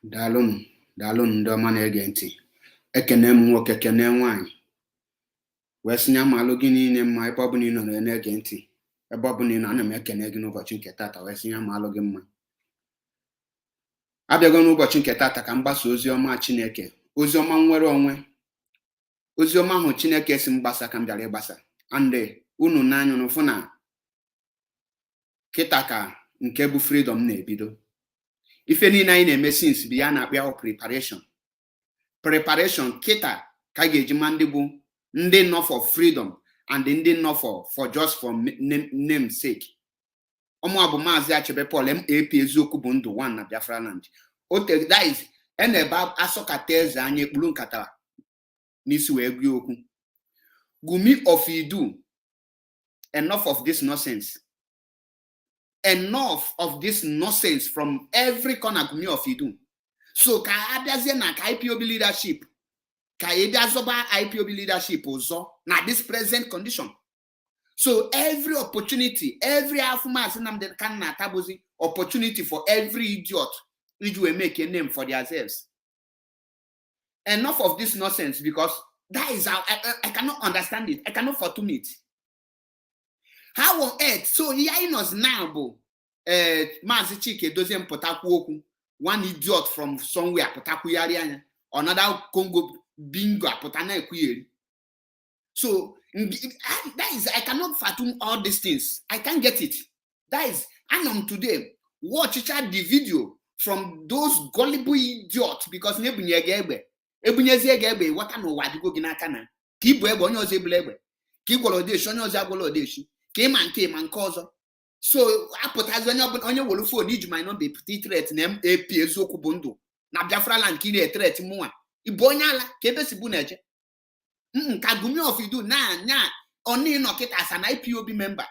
Daalụ ndị ọma na-ege ntị. Ekene m nwoke, kene nwaanyị. Wee sị ya maalụ gị niile mma ebe ọ bụla ị nọ na-ege ntị. Ebe ọ bụla ị nọ, ana m ekene gị n'ụbọchị nke tata, wee sị ya maalụ gị mma. Abịago n'ụbọchị nke tata ka m gbasa ozi ọma Chineke, ozi ọma nwere onwe. Ozi ọma ahụ Chineke si m gbasa ka m bịara ịgbasa. Ande unu n'anya unu fụ na kịta ka nke bụ freedom na-ebido. Ife niile anyị na-eme since bụ ya na-akpịa preparation kịta ka ga-eji ma ndị bụ ndị nọ for freedom and ndị nọ for just for name sake. Ọmụ bụ Maazị Achebe Paul MAP eziokwu bụ ndụ 1 na Biafra land. That is enebe asọkata eze anya ekpuru nkata n'isi wee gwie okwu. Gumi Of Iduu, enough of this nonsense. Enough of this nonsense from every corner. Gumi Of Iduu. So ka abịazie na ka IPOB leadership, ka ebiazoba IPOB leadership ọzọ na this present condition. So every opportunity, every aftermath Nnamdi Kanu na-atabuzi opportunity for every idiot which will make a name for themselves. Enough of this nonsense, because that is how I cannot understand it. I cannot fathom it. How on earth? So here in us now, Maazị Chike dozie mpụtakwu okwu. One idiot from somewhere pụtakwu yari anya. Another Congo bingo apụtana ekwuyeri. So that is, I cannot fathom all these things. I can't get it. That is, and today watch the video from those gullible idiots, because nebunyege egbe egbe wata no wadigo ginaka na ka ibu egbe onye ozo ebule egbe ka igwolo odeshi onye ozo agwolo odeshi ka ịma nke ọzọ. So apụtazi onye wolu phone iji might not be petty threat na MAP eziokwu bụ ndụ na Biafra land ka ị na-threat mụnwa ibu onye ala ka ebe si bụ na-eje. Ka Gumi Of Iduu na oni nọ kịta as an IPOB member.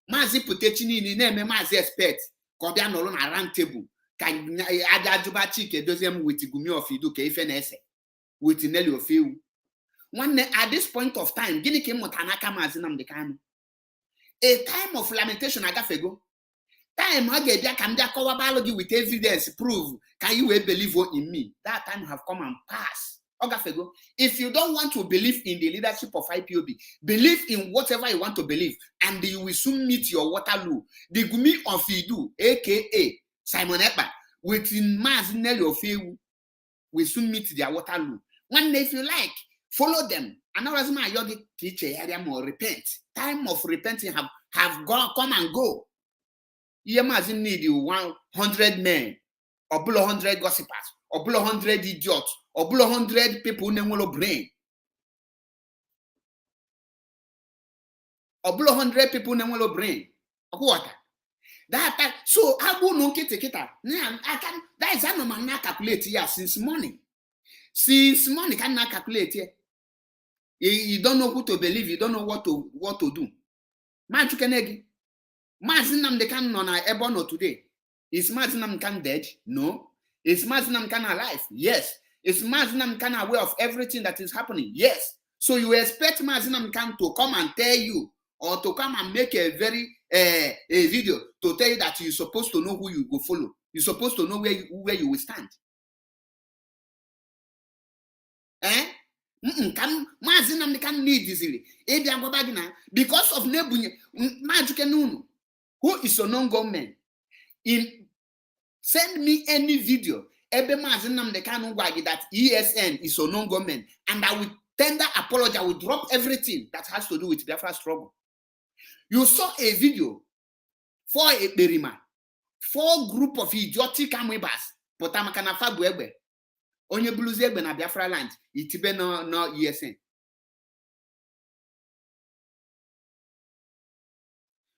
Maazị Putechi niile na-eme maazị expect ka ọ bịa nọrọ na round table ka aja juba Chike dozie m with Gumi Of Iduu ka ife na-ese with Nelly Oforewu. Nwanne, at this point of time, gịnị ka ịmụta n'aka Maazị Nnamdi Kanu? A time of lamentation agafego. Time ọ ga-ebịa ka m bịa kọwabalụ gị with evidence, prove ka you will believe in me. That time have come and passed. Ogafego. If you don't want to believe in the leadership of IPOB, believe in whatever you want to believe, and you will soon meet your Waterloo. The Gumi Of Iduu, aka Simon Ekpa, with Maazị Nelly Oforewu, will soon meet their Waterloo. One day, if you like, follow them. And now, as my yogi teacher, repent. Time of repenting have gone, come and go. You must need 100 men, or 100 gossipers, or 100 idiots, or 100 people who have brain. Or 100 people who have brain. What? That so I will not get it. I can. That is how man calculate here since morning. Since morning cannot calculate here. You don't know who to believe. You don't know what to do. Man, you can egg. Maazị Nnamdi Kanu nọ na ebe ọ nọ today. Is Maazị Nnamdi Kanu dead? No. Is Maazị Nnamdi Kanu alive? Yes. Is Maazị Nnamdi Kanu aware of everything that is happening? Yes. So you expect Maazị Nnamdi Kanu to come and tell you, or to come and make a very a video to tell you that you're supposed to know who you go follow. You're supposed to know where you will stand. Maazị Nnamdi Kanu need easily. Because of Nebunye, who is a non-government, send me any video. Ebe Maazị Nnamdi Kanu gwagi that ESN is a non-government, and I will tender apology. I will drop everything that has to do with Biafra struggle. You saw a video for a berima, 4 group of idiotic amwebas, potamakana fabu egbe. Onye bluzi egbe na Biafra land, itibe no ESN.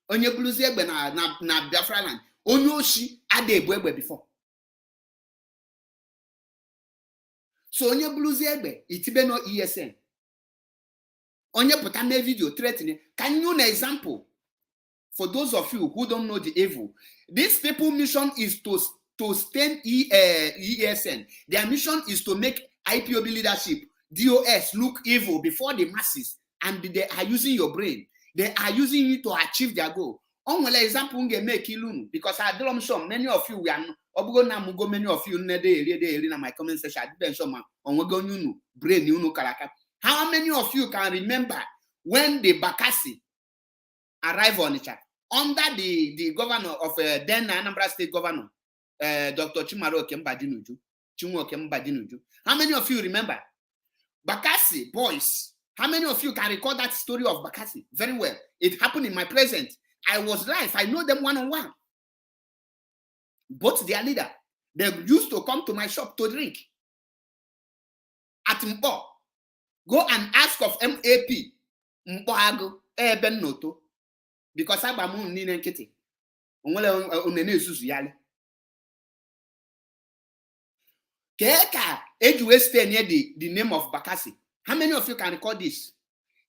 Onye bluzi egbe na Biafra land, onye oshi ade egbe before. So onye bluzi egbe, itibe no ESN. Onye put a video threatening. Can you an example for those of you who don't know the evil? These people' mission is to stain ESN. Their mission is to make IPOB leadership, DOS, look evil before the masses, and they are using your brain. They are using it to achieve their goal. Only example nge make ilunu because I don't sure many of you we are obugo na mugo many of you ne dey na my comment section I didn't show man onwego you brain you know kalaka. How many of you can remember when the Bakassi arrived on Onitsha under the governor of then Anambra State Governor Dr. Chimaro Kembadinuju? How many of you remember Bakassi boys? How many of you can recall that story of Bakassi very well? It happened in my presence. I was live. I know them one-on-one. Both their leader. They used to come to my shop to drink. At Mpo. Go and ask of MAP. Mpo ago. Ben noto. Because Abamu nine nkiti. Onwele onene isusu yale. Keka Edgeway stay near the name of Bakassi. How many of you can recall this?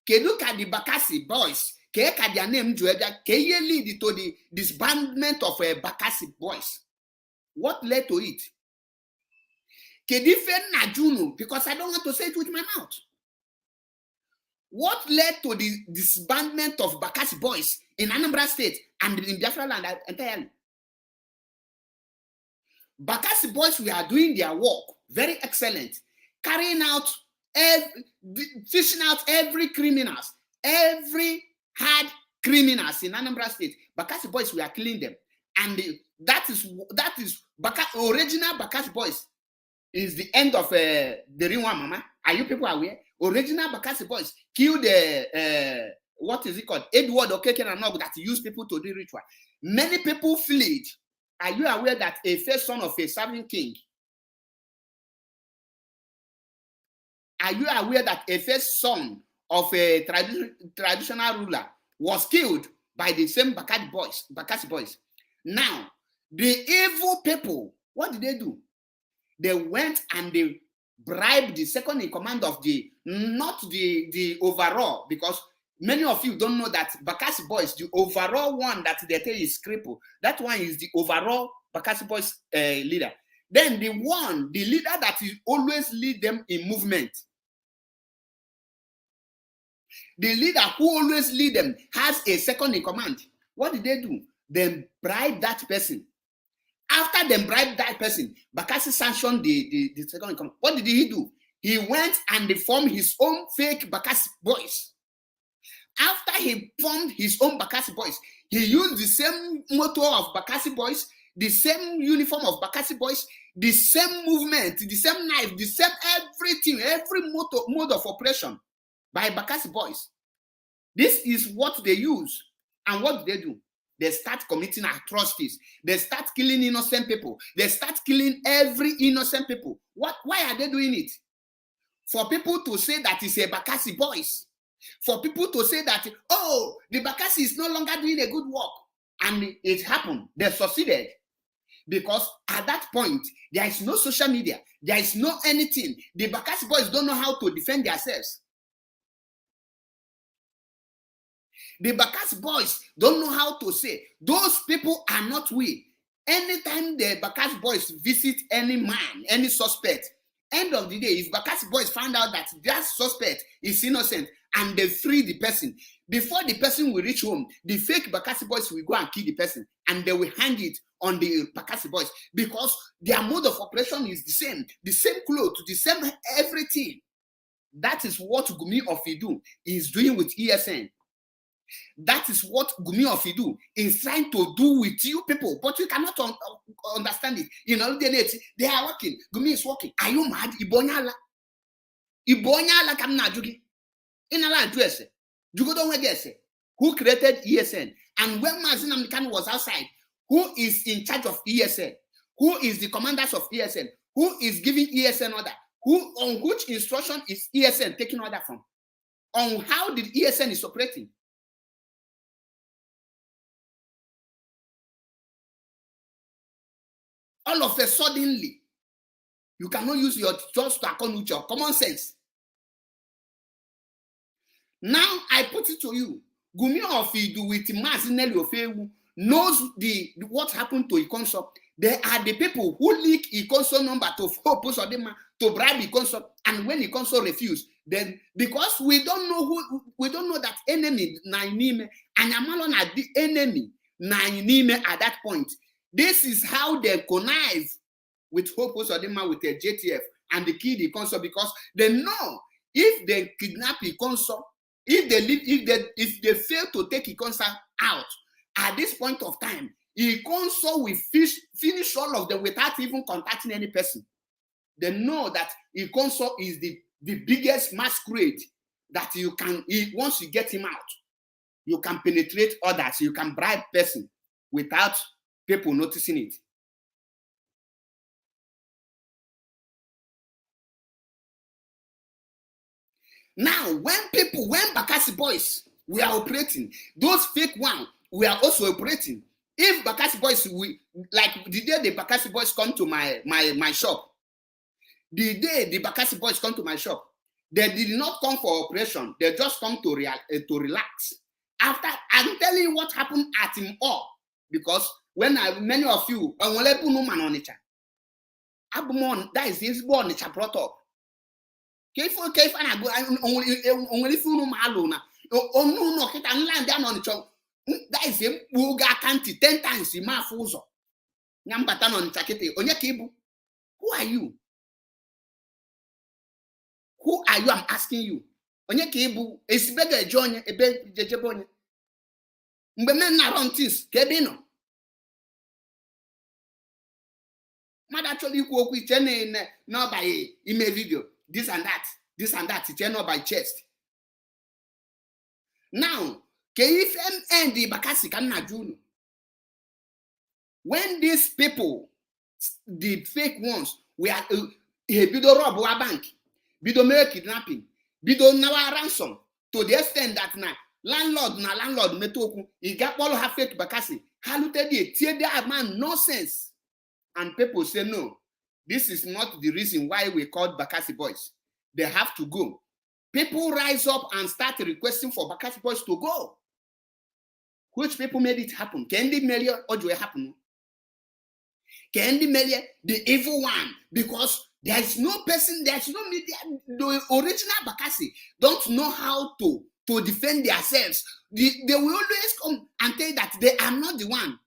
Can look at the Bakassi boys. Can their name can you lead to the disbandment of Bakassi boys? What led to it? Can defend Najuno? Because I don't want to say it with my mouth. What led to the disbandment of Bakassi boys in Anambra State and in Biafra land entirely? Bakassi boys we are doing their work very excellent, carrying out, fishing out every criminals, every hard criminals in Anambra State. Bakassi boys we are killing them, and that is original Bakassi boys is the end of the Rinwa Mama. Are you people aware? Original Bakassi boys killed the what is it called? Edward Okeke that used people to do ritual. Many people fled. Are you aware that a first son of a serving king? Are you aware that a first son of a traditional ruler was killed by the same Bakassi boys? Now, the evil people, what did they do? They went and they bribed the second in command of not the overall, because many of you don't know that Bakassi boys, the overall one that they tell is cripple, that one is the overall Bakassi boys leader. Then the leader that is always lead them in movement, the leader who always lead them has a second in command. What did they do? They bribed that person. After they bribed that person, Bakassi sanctioned the second in command. What did he do? He went and formed his own fake Bakassi boys. After he formed his own Bakassi boys, he used the same motto of Bakassi boys, the same uniform of Bakassi boys, the same movement, the same knife, the same everything, every mode of operation by Bakassi boys. This is what they use. And what do they do? They start committing atrocities. They start killing innocent people. They start killing every innocent people. Why are they doing it? For people to say that it's a Bakassi boys. For people to say that, oh, the Bakassi is no longer doing a good work. And it happened. They succeeded. Because at that point, there is no social media. There is no anything. The Bakassi boys don't know how to defend themselves. The Bakassi boys don't know how to say, those people are not we. Anytime the Bakassi boys visit any man, any suspect, end of the day, if Bakassi boys find out that that suspect is innocent and they free the person, before the person will reach home, the fake Bakassi boys will go and kill the person and they will hang it on the Bakassi boys because their mode of operation is the same clothes, the same everything. That is what Gumi Of Iduu is doing with ESN. That is what Gumi Of Iduu is trying to do with you people, but you cannot understand it. You know, they are working. Gumi is working. Are you mad? Ibonyala kam na jugi. Inala address. Jugodo wegese. Who created ESN? And when Mazin Amnikan was outside, who is in charge of ESN? Who is the commanders of ESN? Who is giving ESN order? On which instruction is ESN taking order from? On how did ESN is operating? All of a suddenly, you cannot use your just to account with your common sense. Now I put it to you. Gumi Of Iduu with Nelly Oforewu knows what happened to Ikonso. They are the people who leak Ikonso number to to bribe Ikonso, and when Ikonso refused, then because we don't know that enemy na nime and Amalon are the enemy. at that point. This is how they connive with Hope Uzodinma with a JTF and the kid Ikonso, because they know if they kidnap Ikonso, if they fail to take Ikonso out at this point of time, Ikonso will finish all of them without even contacting any person. They know that Ikonso is the biggest masquerade that you can, once you get him out, you can penetrate others, you can bribe person without people noticing it. Now, when Bakassi boys were operating, those fake ones were also operating. If Bakassi boys, like the day the Bakassi boys come to my shop, the day the Bakassi boys come to my shop, they did not come for operation. They just come to relax. After, I'm telling you what happened at him all, because when many of you, that is his born brought up. That is him who got 10 times. Who are you? Who are you? I'm asking you. Onye ka ibu esibega ejonye ebe jejebonye. Mgbe men na run things ka ebe no. Mother actually ikwu okwu iche no by ime video, this and that, iche no by chest. Now, ka if end the Bakassi ka na junu. When these people, the fake ones, we are bido rob our bank, bido make kidnapping, bido nawa ransom, to the extent that na landlord metoku, he got all her fake Bakassi, halute di tear their man nonsense. And people say no, this is not the reason why we called Bakassi boys. They have to go. People rise up and start requesting for Bakassi boys to go. Which people made it happen? Kendi Melia Ojwe happen? Kendi Melia, the evil one, because there's no person, there's no media. The original Bakassi don't know how to defend themselves. They will always come and tell that they are not the one.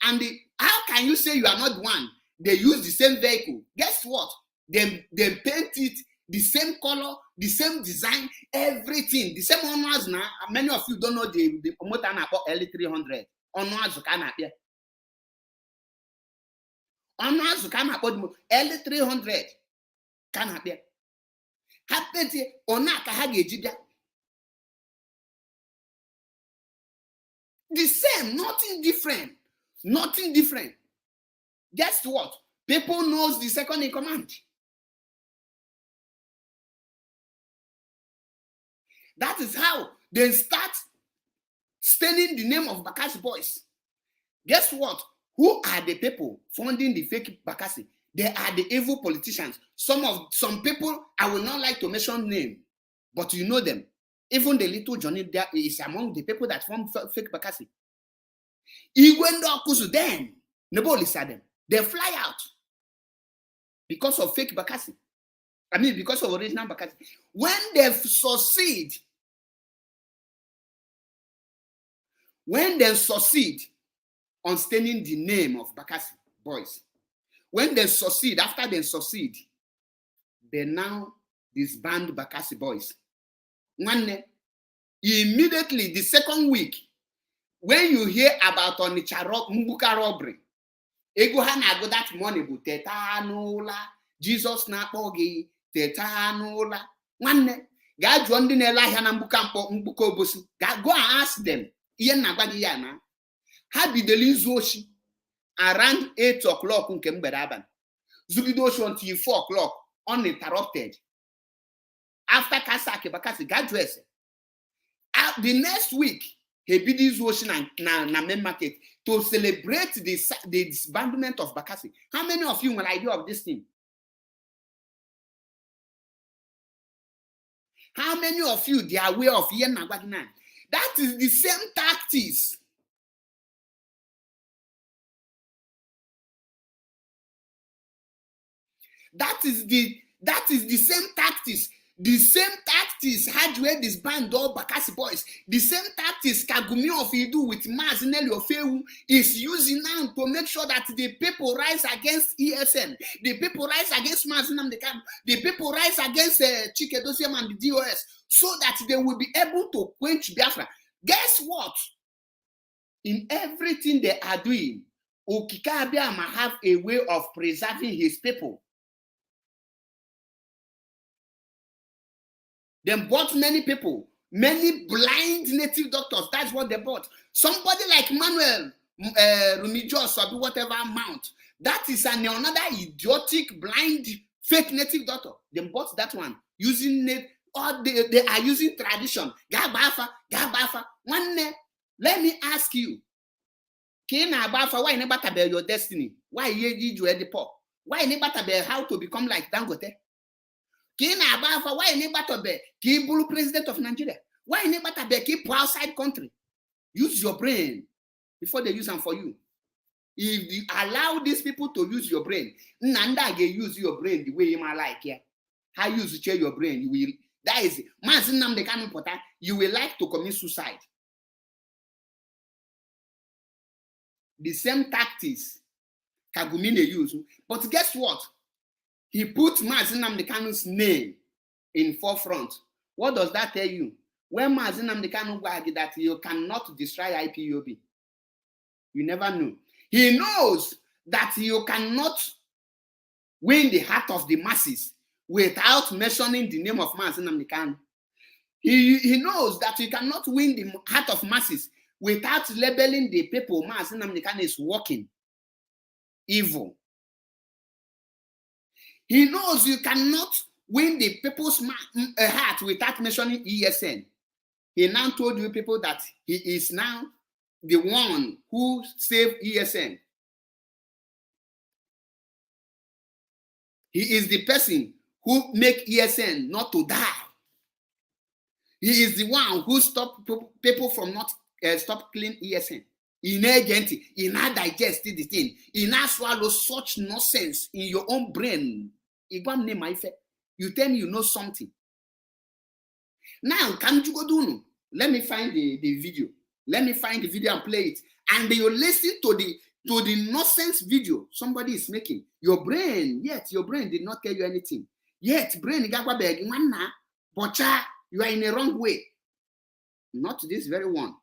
And how can you say you are not the one? They use the same vehicle. Guess what? They paint it the same color, the same design, everything. The same owners now. Many of you don't know the motor about L300. Owners can appear. Owners can about L300 can appear. Happy onaka hagejida. The same, nothing different. Nothing different. Guess what? People knows the second in command. That is how they start staining the name of Bakassi boys. Guess what? Who are the people funding the fake Bakassi? They are the evil politicians. Some people, I will not like to mention name, but you know them. Even the little Johnny there is among the people that form fake Bakassi. Igwendo Kusu then, nobody saw them. They fly out because of fake Bakassi. I mean, because of original Bakassi. When they succeed on staining the name of Bakassi boys, after they succeed, they now disband Bakassi boys. Immediately, the second week, when you hear about Onitsha Mbuka robbery, ego ha na-agụ that money bụ teta n'ụla, Jesus na-akpọ gị teta n'ụla. Nwanne, gaa jụọ ndị na-ele ahịa na mbuka obosi. Go and ask them. Ihe na-agwa gị ya na. Ha bidoro izu oshi around 8 o'clock nke mgbede abalị. Zugide oshi until 4 o'clock uninterrupted. After Kasaki Bakassi got dressed. The next week, he bid his ocean na main market to celebrate the disbandment of Bakassi. How many of you will idea of this thing? How many of you they are aware of Yen Nagwaginan? That is the same tactics. That is the same tactics. The same tactics had where this band all Bakassi boys. The same tactics Gumi Of Iduu with Nelly Oforewu is using now to make sure that the people rise against ESN, the people rise against Nnamdi Kanu, the people rise against Chike Dosiam and the DOS, so that they will be able to quench Biafra. Guess what? In everything they are doing, Okike Abiama have a way of preserving his people. They bought many people, many blind native doctors. That's what they bought. Somebody like Manuel Rumijos or whatever amount. That is another idiotic, blind, fake native doctor. They bought that one using it, or they are using tradition. Gabafa. One, let me ask you. Why never about your destiny? Why you at the poor? Why never about how to become like Dangote? Why never about president of Nigeria? Why never about keep outside country? Use your brain before they use them for you. If you allow these people to use your brain, Nanda can use your brain the way you might like. Yeah, how you use your brain? You will. That is it. You will like to commit suicide. The same tactics Gumi use, but guess what? He put Nnamdi Kanu's name in forefront. What does that tell you? When Nnamdi Kanu argued that you cannot destroy IPOB, you never know. He knows that you cannot win the heart of the masses without mentioning the name of Nnamdi Kanu. He knows that you cannot win the heart of masses without labeling the people Nnamdi Kanu is working evil. He knows you cannot win the people's heart without mentioning ESN. He now told you people that he is now the one who saved ESN. He is the person who make ESN not to die. He is the one who stopped people from not stop killing ESN. He now digest the thing. He now swallow such nonsense in your own brain. You tell me you know something. Now, can you go do? Let me find the video. Let me find the video and play it. And you listen to the nonsense video somebody is making. Your brain did not tell you anything. Yet, brain, but you are in the wrong way. Not this very one.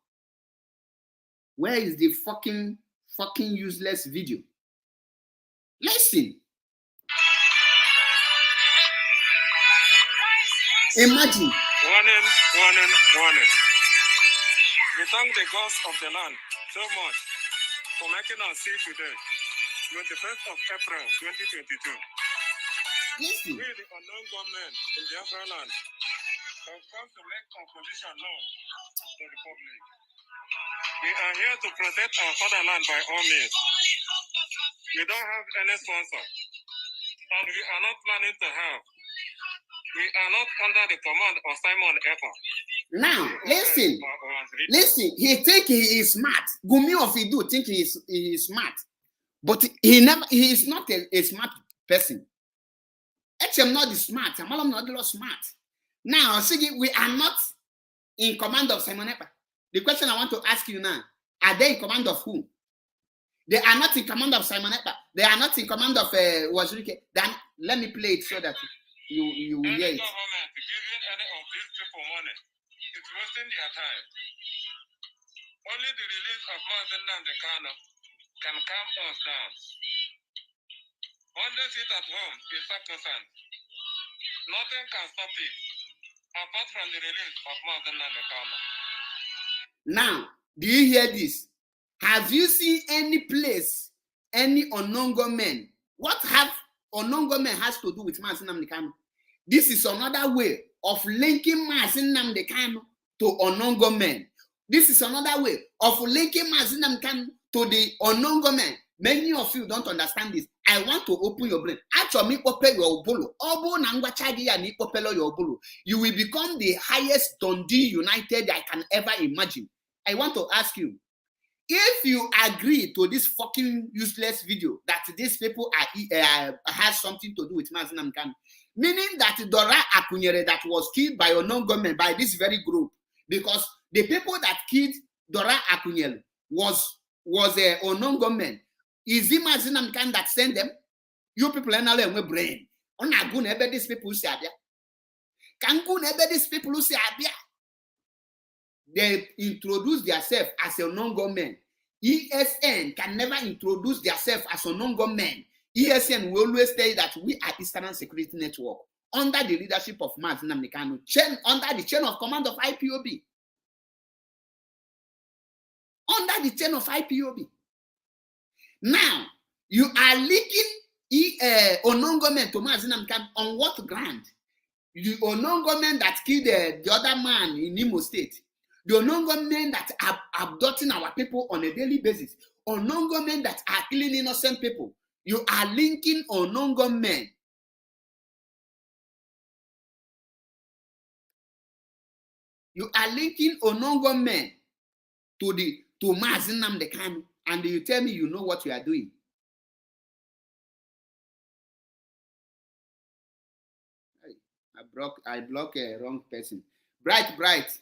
Where is the fucking useless video? Listen. Imagine. Warning. We thank the gods of the land so much for making us see today, 21st of April 2022. Listen. We, the unknown government in the Biafra land, have come to make our position known to the public. We are here to protect our fatherland by all means. We don't have any sponsor, and we are not planning to have. We are not under the command of Simon Ekpa. Now, listen. He think he is smart. Gumi Of Iduu think he is smart, but he is not a smart person. I'm not the smart. I'm not the smart. Now, we are not in command of Simon Ekpa. The question I want to ask you now: are they in command of who? They are not in command of Simon Ekpa. They are not in command of Wazirike. Then let me play it so that you will hear it. Government giving any of these people money, it's wasting their time. Only the release of Nnamdi Kanu can calm us down. One day sit at home is sacrosanct. Nothing can stop it apart from the release of Nnamdi Kanu. Now, do you hear this? Have you seen any place, any unknown government? What have unknown government has to do with Nnamdi Kanu? This is another way of linking Nnamdi Kanu to unknown government. This is another way of linking Nnamdi Kanu to the unknown government. Many of you don't understand this. I want to open your brain. Actually, you will become the highest Dundee United I can ever imagine. I want to ask you, if you agree to this fucking useless video that these people has something to do with Nnamdi Kanu, meaning that Dora Akunyere that was killed by unknown government, by this very group, because the people that killed Dora Akunyere was a unknown government. Is it Mazinamkan that sent them? You people are not with brain. On a good ebe these people say abia. Can good ebe these people who say abia? They introduce themselves as a non-government. ESN can never introduce themselves as a non-government. ESN will always say that we are Eastern Security Network under the leadership of Mazinam Kanu, under the chain of command of IPOB. Under the chain of IPOB. Now, you are linking unknown government to Mazinam Kanu on what ground? The unknown government that killed the other man in Imo State. The unknown government that are abducting our people on a daily basis. Unknown government that are killing innocent people. You are linking unknown government. You are linking unknown government to Mazinam Kanu, and you tell me you know what you are doing. I block a wrong person. Bright.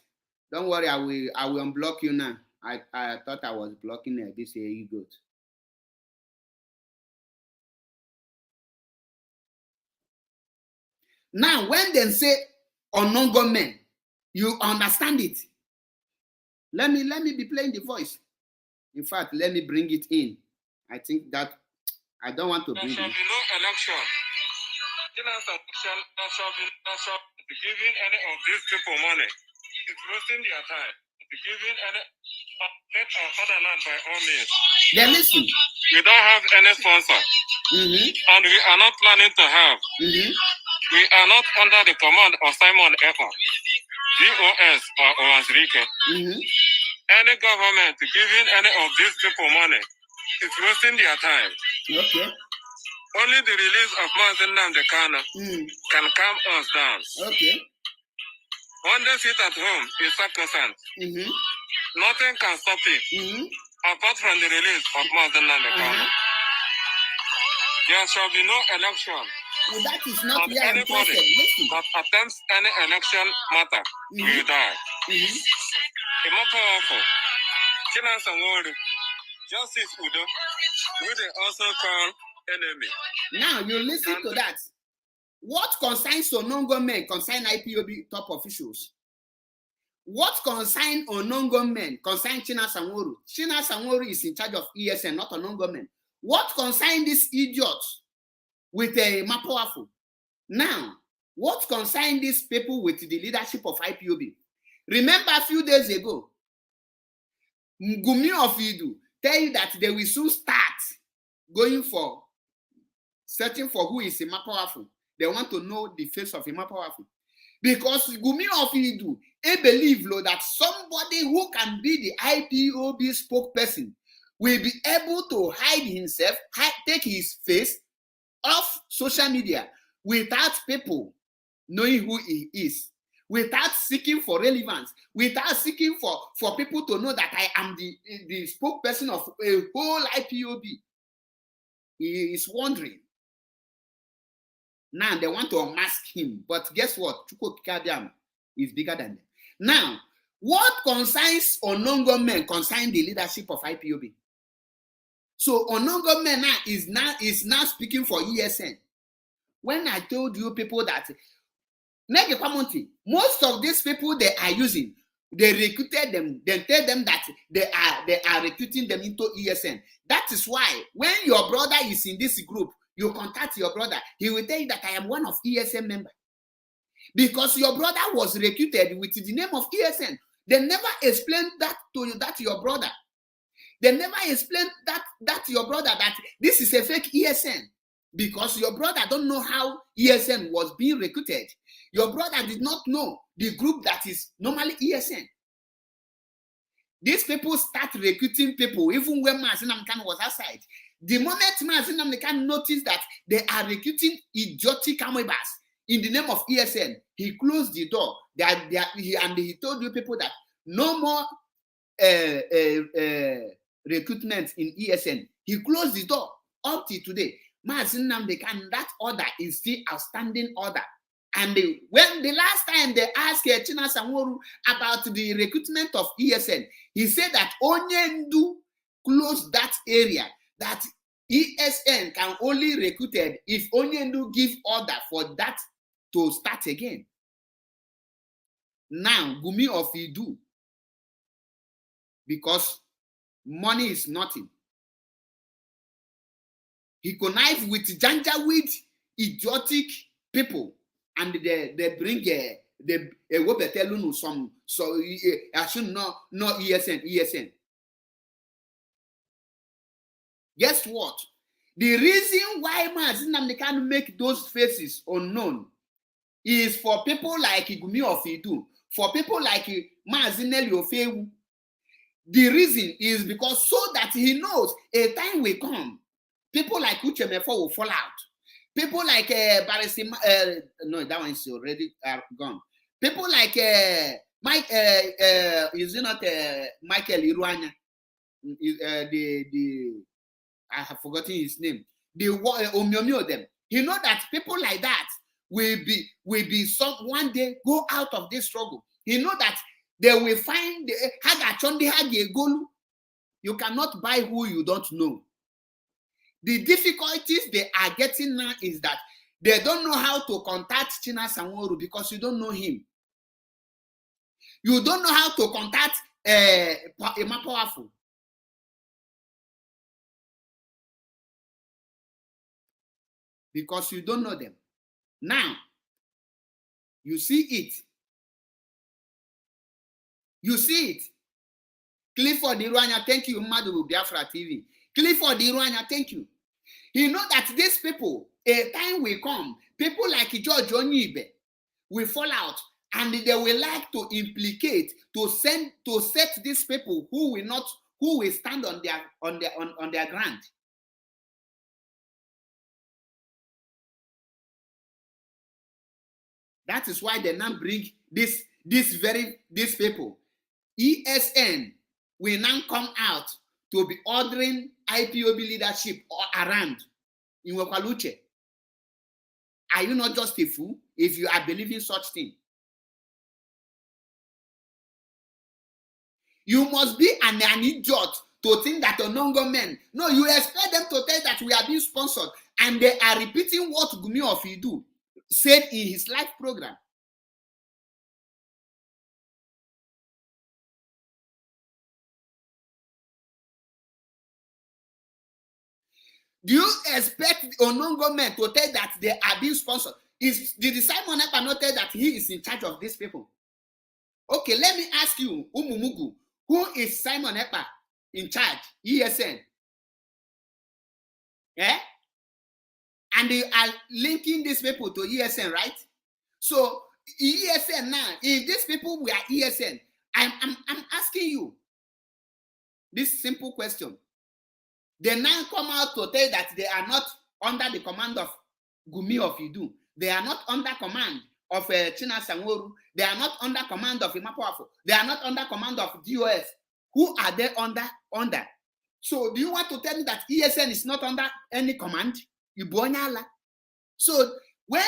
Don't worry, I will unblock you now. I thought I was blocking this ego. Now, when they say unknown government, you understand it. Let me be playing the voice. In fact, let me bring it in. I think that I don't want to bring it. There shall be no election. There shall be giving any of these people money. It's wasting their time. Giving any get our fatherland by all means. Then listen. We don't have any sponsor. And we are not planning to have. We are not under the command of Simon Echo, DOS or Oazrike. Any government giving any of these people money is wasting their time. Okay. Only the release of Mazinam Kanu can calm us down. Okay. One day sit at home is sacrosanct. Nothing can stop it apart from the release of Mazinam Kanu. There shall be no election. Well, that is not where I'm anybody interested. that attempts any election matter will die. Powerful. Justice Udo, who they also call enemy. Now you listen to that. What concerns unknown government concern IPOB top officials? What concern unknown government concern China Sanworu? China Sanworu is in charge of ESN, not unknown government. What concern these idiots with a powerful? Now, what concern these people with the leadership of IPOB? Remember a few days ago, Gumi Of Iduu tell you that they will soon start going for searching for who is Ima Powerful. They want to know the face of Ima Powerful. Because Gumi Of Iduu, they believe that somebody who can be the IPOB spokesperson will be able to hide himself, take his face off social media without people knowing who he is, without seeking for relevance, without seeking for people to know that I am the spokesperson of a whole IPOB. He is wondering. Now they want to unmask him, but guess what? Chukwu Kikabiam is bigger than them. Now, what concerns unknown government concern the leadership of IPOB? So unknown government is now speaking for ESN. When I told you people that most of these people they are using, they recruited them, then tell them that they are recruiting them into ESN. That is why when your brother is in this group, you contact your brother, he will tell you that I am one of ESN member. Because your brother was recruited with the name of ESN. They never explained that to you, that your brother. They never explained that your brother that this is a fake ESN. Because your brother don't know how ESN was being recruited. Your brother did not know the group that is normally ESN. These people start recruiting people even when Mazinam Kanu was outside. The moment Mazinam Kanu noticed that they are recruiting idiotic amoebas in the name of ESN, he closed the door. He told you people that no more recruitment in ESN. He closed the door up till today. Mazi Nnamdi Kanu, that order is still outstanding order. And when the last time they asked Chinasa Nworu about the recruitment of ESN, he said that Onyendu closed that area, that ESN can only recruited if Onyendu give order for that to start again. Now, Gumi of Iduu, because money is nothing, he connive with Janjaweed, idiotic people, and they bring some, so I should know ESN. Guess what? The reason why Mazi Nnamdi Kanu make those faces unknown is for people like Gumi of Iduu, for people like Mazi Nelly Oforewu. The reason is because so that he knows a time will come, people like Uchemefo will fall out. People like no, that one is already gone. People like Mike, is it not Michael Iruanya? I have forgotten his name. The Omiomio them. He know that people like that will be some one day go out of this struggle. He know that they will find you cannot buy who you don't know. The difficulties they are getting now is that they don't know how to contact Chinasa Nworu because you don't know him. You don't know how to contact Emma Powerful. Because you don't know them. Now, you see it. You see it. Clifford Iruanya, thank you, Madu Biafra TV. Clifford Iruanya, thank you. You know that these people, a time will come, people like George Onyibe will fall out, and they will like to implicate, to set these people who will stand on their ground. That is why they now bring these people. ESN will now come out to be ordering IPOB leadership around in Waterloo. Are you not just a fool if you are believing such thing? You must be an idiot to think that Onongo men. No, you expect them to tell that we are being sponsored, and they are repeating what Gumi Of Iduu said in his live program. Do you expect Onongo men to tell that they are being sponsored? Did Simon Ekpa not tell that he is in charge of these people? Okay, let me ask you, Umumugu, who is Simon Ekpa in charge? ESN. Yeah? And they are linking these people to ESN, right? So ESN now, if these people were ESN, I'm asking you this simple question. They now come out to tell that they are not under the command of Gumi Of Iduu. They are not under command of Chinasa Nworu. They are not under command of Emma Powerful. They are not under command of DOS. Who are they under? So do you want to tell me that ESN is not under any command? So when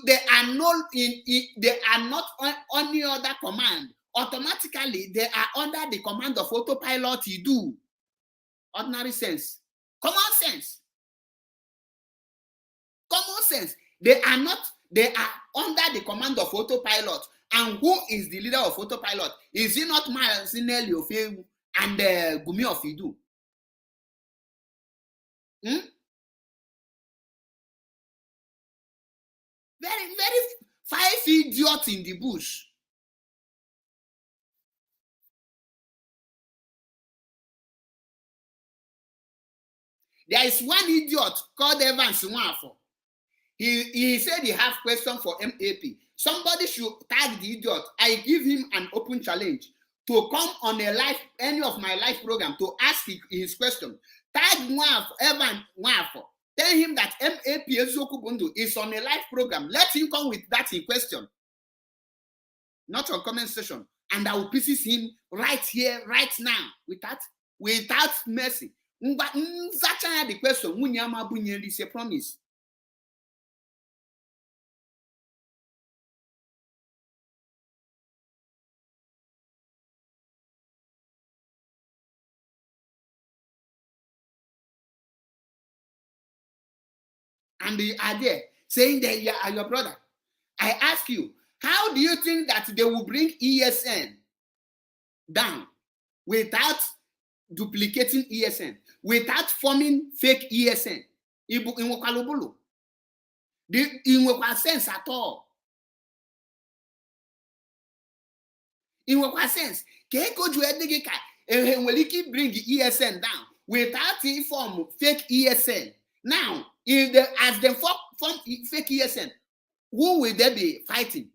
they are not on any other command, automatically they are under the command of autopilot Iduu. Ordinary sense. Common sense. Common sense. They are under the command of autopilot. And who is the leader of autopilot? Is it not Nelly Oforewu and Gumi Of Iduu? Very, very 5 idiots in the bush. There is one idiot called Evans Nwafo. He said he has question for MAP. Somebody should tag the idiot. I give him an open challenge to come on any of my live program to ask his question. Tag Evans Nwafo. Tell him that MAP Ezokubundu is on a live program. Let him come with that in question. Not on comment section. And I will pieces him right here, right now, without mercy. Nzacha the question, Munyama Bunyeli is a promise. And you are there saying that you are your brother. I ask you, how do you think that they will bring ESN down without duplicating ESN, without forming fake ESN? In sense at all. In sense, can we bring ESN down without form fake ESN? Now, as they form fake ESN, who will they be fighting?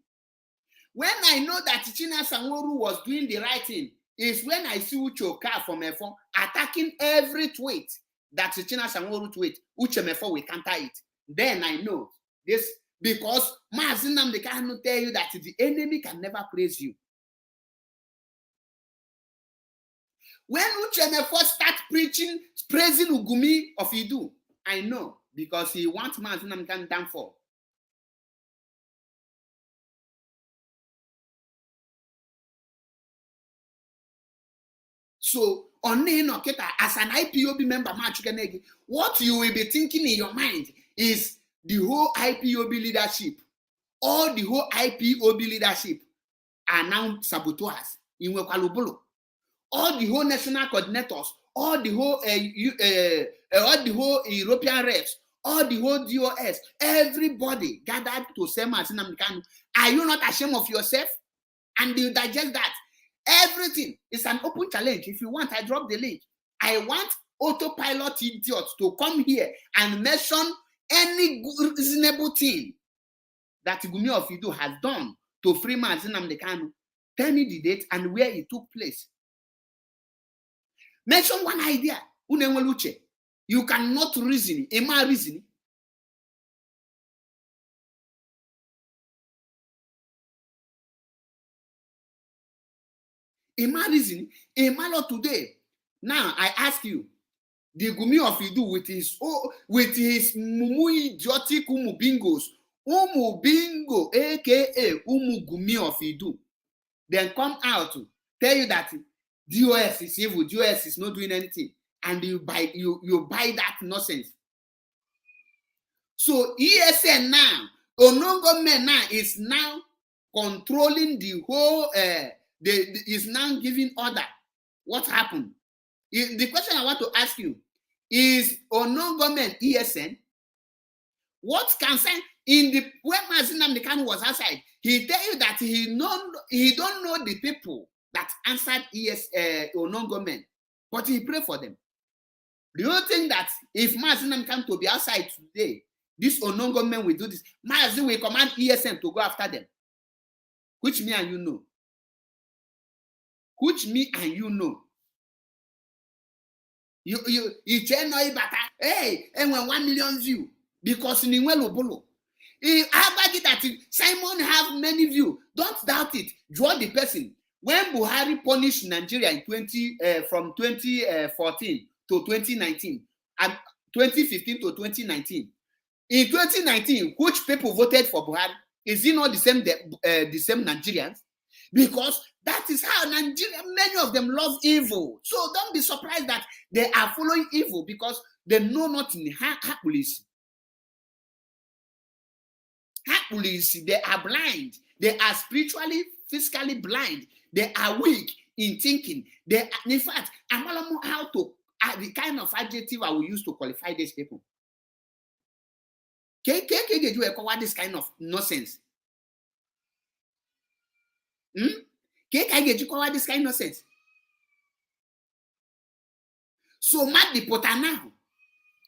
When I know that China Sanworu was doing the right thing, is when I see Uchoka from Efon attacking every tweet that China Sanworu tweet, Uchemefo will counter it. Then I know this, because Mazinam they cannot tell you that the enemy can never praise you. When Uchemefo start praising Gumi Of Iduu, I know, because he wants Mazinam can down for. So, as an IPOB member, what you will be thinking in your mind is the whole IPOB leadership, all the whole IPOB leadership are now saboteurs in Waterloo. All the whole national coordinators, all the whole European reps, all the whole DOS, everybody gathered to say, are you not ashamed of yourself? And you digest that. Everything is an open challenge. If you want, I drop the link. I want autopilot idiots to come here and mention any reasonable thing that Gumi Of Iduu has done to free Mazi Nnamdi Kanu. Tell me the date and where it took place. Mention one idea. You cannot reason. Am I reasoning? Imagine a man today. Now I ask you, the Gumi Of Iduu with his mumu idiotic umu bingos, umu bingo, aka umu Gumi Of Iduu, then come out to tell you that DOS is evil, DOS is not doing anything, and you buy that nonsense. So ESN now, Onongo men now is now controlling the whole. Is now giving order. What happened? The question I want to ask you is Onongo government ESN. What concern in the when Mazi Nnamdi Kanu was outside? He tell you that he don't know the people that answered Onongo government, but he pray for them. Do you think that if Mazi Nnamdi Kanu to be outside today, this Onongo government will do this? Mazi will command ESN to go after them, which me and you know. Which me and you know. You know better. Hey, and when 1 million view because in Bolo. That Simon have many view. Don't doubt it. Draw the person. When Buhari punished Nigeria in from 2014 to 2019 and 2015 to 2019. In 2019, which people voted for Buhari? Is it not the same Nigerians? Because that is how Nigeria, many of them love evil. So don't be surprised that they are following evil because they know nothing. Police. They are blind. They are spiritually, physically blind. They are weak in thinking. In fact, I don't know how to, the kind of adjective I will use to qualify these people. Can you acquire this kind of nonsense? Can you cover this kind of nonsense? So, Matt the Potana,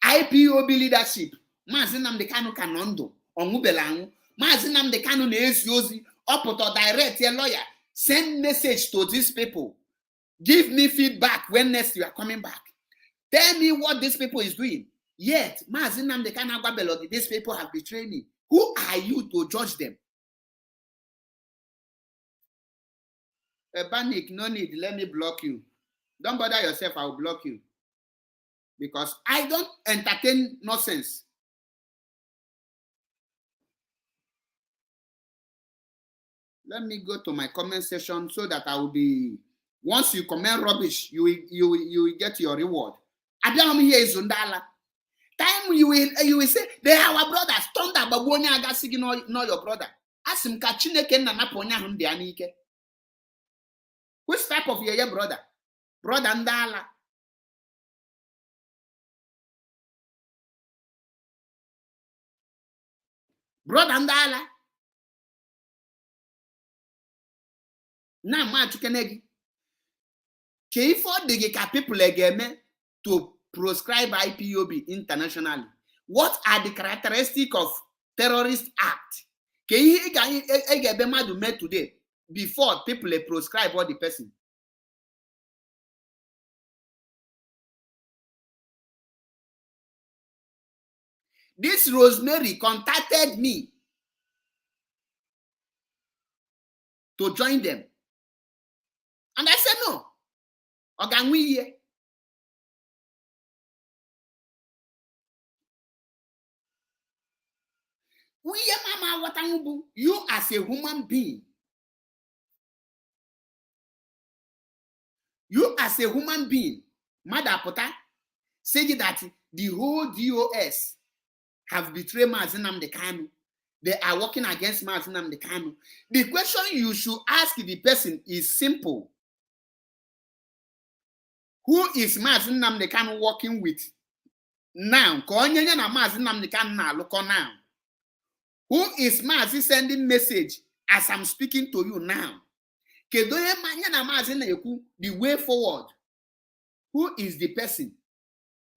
IPOB leadership, Mazi Nnamdi Kanu Kanondo, Ongubelangu, Mazi Nnamdi Kanu Neyozi, Opoto direct your lawyer, send message to these people. Give me feedback when next you are coming back. Tell me what these people is doing. Yet, Mazi Nnamdi Kanu Agwabelodi, these people have betrayed me. Who are you to judge them? Panic, no need. Let me block you. Don't bother yourself. I will block you. because I don't entertain nonsense. Let me go to my comment section so that I will be. Once you comment rubbish, you will get your reward. Adam here is Zundala. Time you will say they are our brothers. Thunder babonya agasi no your brother. Asim ka Chineke na naponya hundi anike. Which type of your brother? Brother Ndala. Brother Ndala. Na ma chukenegi. K4 the people again to proscribe IPOB internationally. What are the characteristics of terrorist act? Can made today before people proscribe all the person? This Rosemary contacted me to join them. And I said no. You as a human being. You as a human being, Mother Pota, say that the whole DOS have betrayed Mazi Nnamdi Kanu. They are working against Mazi Nnamdi Kanu. The question you should ask the person is simple. Who is Mazi Nnamdi Kanu working with now? Who is Mazi sending message as I'm speaking to you now? The way forward. Who is the person?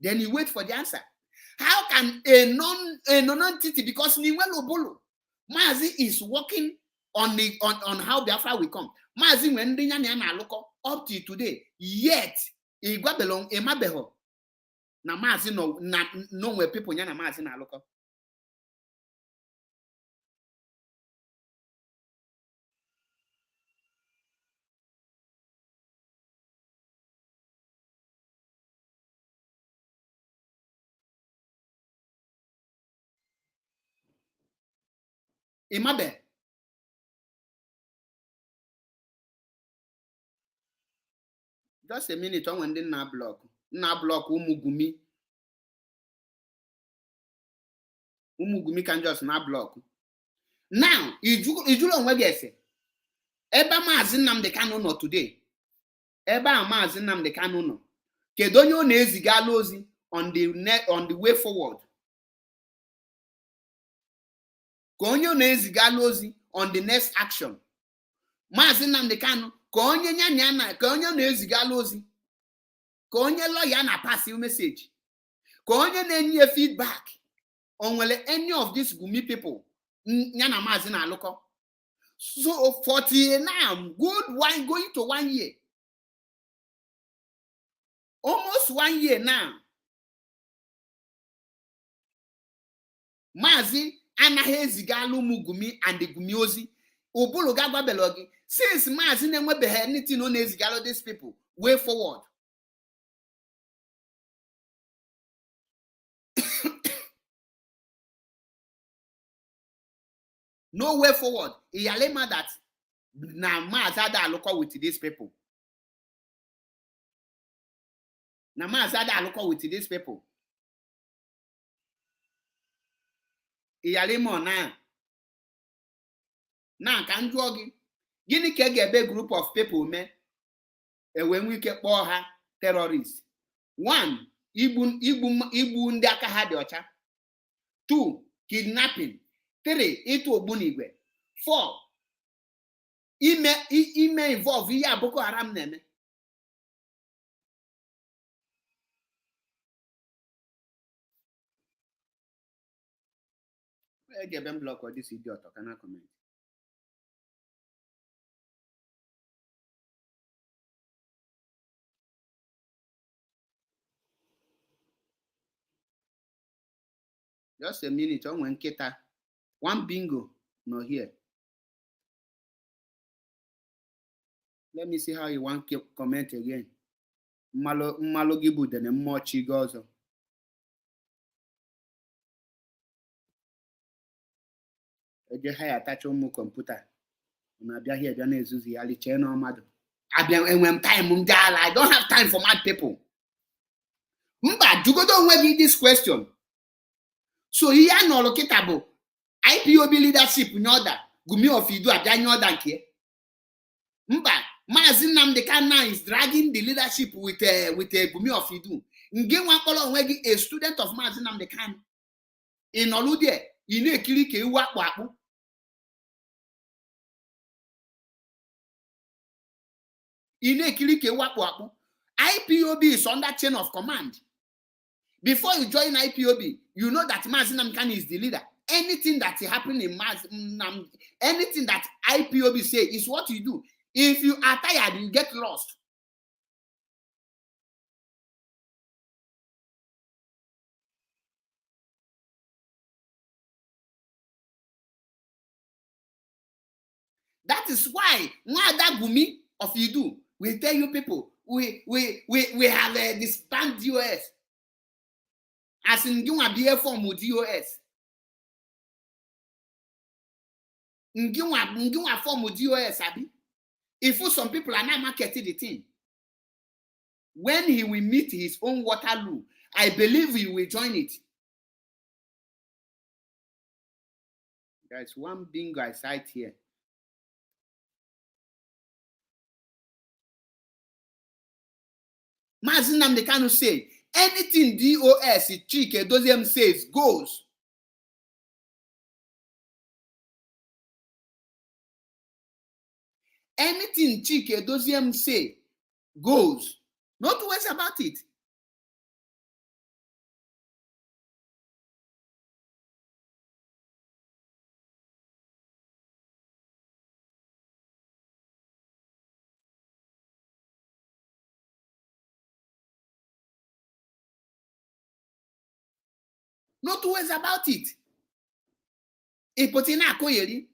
Then you wait for the answer. How can a non-entity, because Mazi is working on how Biafra will come. Mazi when up to today, yet igwa belong emabeho. Na Mazi no where people nyana Mazi na local. Imabe. Just a minute on when they na block Umugumi. Umugumi can just na block. Now, Ijulo Wegese. Eba Mazi Nnamdi Kanu no today. Eba Mazi Nnamdi Kanu no. Kedonyo nezigalozi on the way forward. Konyo nezigalozi on the next action. Mazi Nnamdi Kanu konye nyanyana konye nezigalozi. Konye lawyer na pass you message. Konye nenye feedback on any of these Gumi people. Nyana Mazi na loko. So 40 now, good one going to 1 year. Almost 1 year now. Mazi anahezigalu Mugumi and the Gumiozi. Ubulu gagwa belogi. Since Mazi nemwe behe anything on ezigalo these people. Way forward. No way forward. Iyalema that na Mazada local with these people. Na Mazada local with these people. Iyalema na. Na ka njụọ gị. Gịnị ka ga-ebe group of people me? Enwe ike kpọọ ha terrorists. 1. Igbu ndị aka ha dị ọcha. 2. Kidnapping. 3. Ịtụ ogbunigwe. 4. Ime involve ihe Boko Haram na-eme. I get them block or this idiot or cannot comment. Just a minute. On when Keta. One bingo. No here. Let me see how you want to comment again. Malo gibu dene mochi gozo. eje ha ya atacha ụmụ kọmputa na abịa here bịa na-ezuzi ya liche na mmadụ abịa enwe m time m dị ala. I don't have time for mad people. Mba, jugodo onwe gị this question. So ihe a nọrọ kịta bụ IPOB leadership nye order, Gumi of Iduu abịa nye order nke. Mba, Maazị Nnamdi Kanu is dragging the leadership with Gumi of Iduu. Nge nwa kpọrọ onwe gị a student of Maazị Nnamdi Kanu. Ị nọrọ there, ị na-ekiri ka ewu akpụ akpụ. Ị na-ekiri ka ewu akpụ akpụ. IPOB is under chain of command. Before you join IPOB, you know that Maazị Nnamdi Kanu is the leader. Anything that happen in anything that IPOB say is what you do. If you are tired, you get lost. That is why Nwada Gumi of Iduu will tell you people, we have this band DOS. As in Ngiwa BA form with DOS. Ngiwa form with DOS, Abi. If some people are not marketing the thing, when he will meet his own Waterloo, I believe he will join it. There's one bingo I cite here. Maazị Nnamdi Kanu say, anything DOS Chike Doziem says goes. Anything Chike Doziem say goes. Not two ways about it. No two ways about it. Ipotina akoyeri.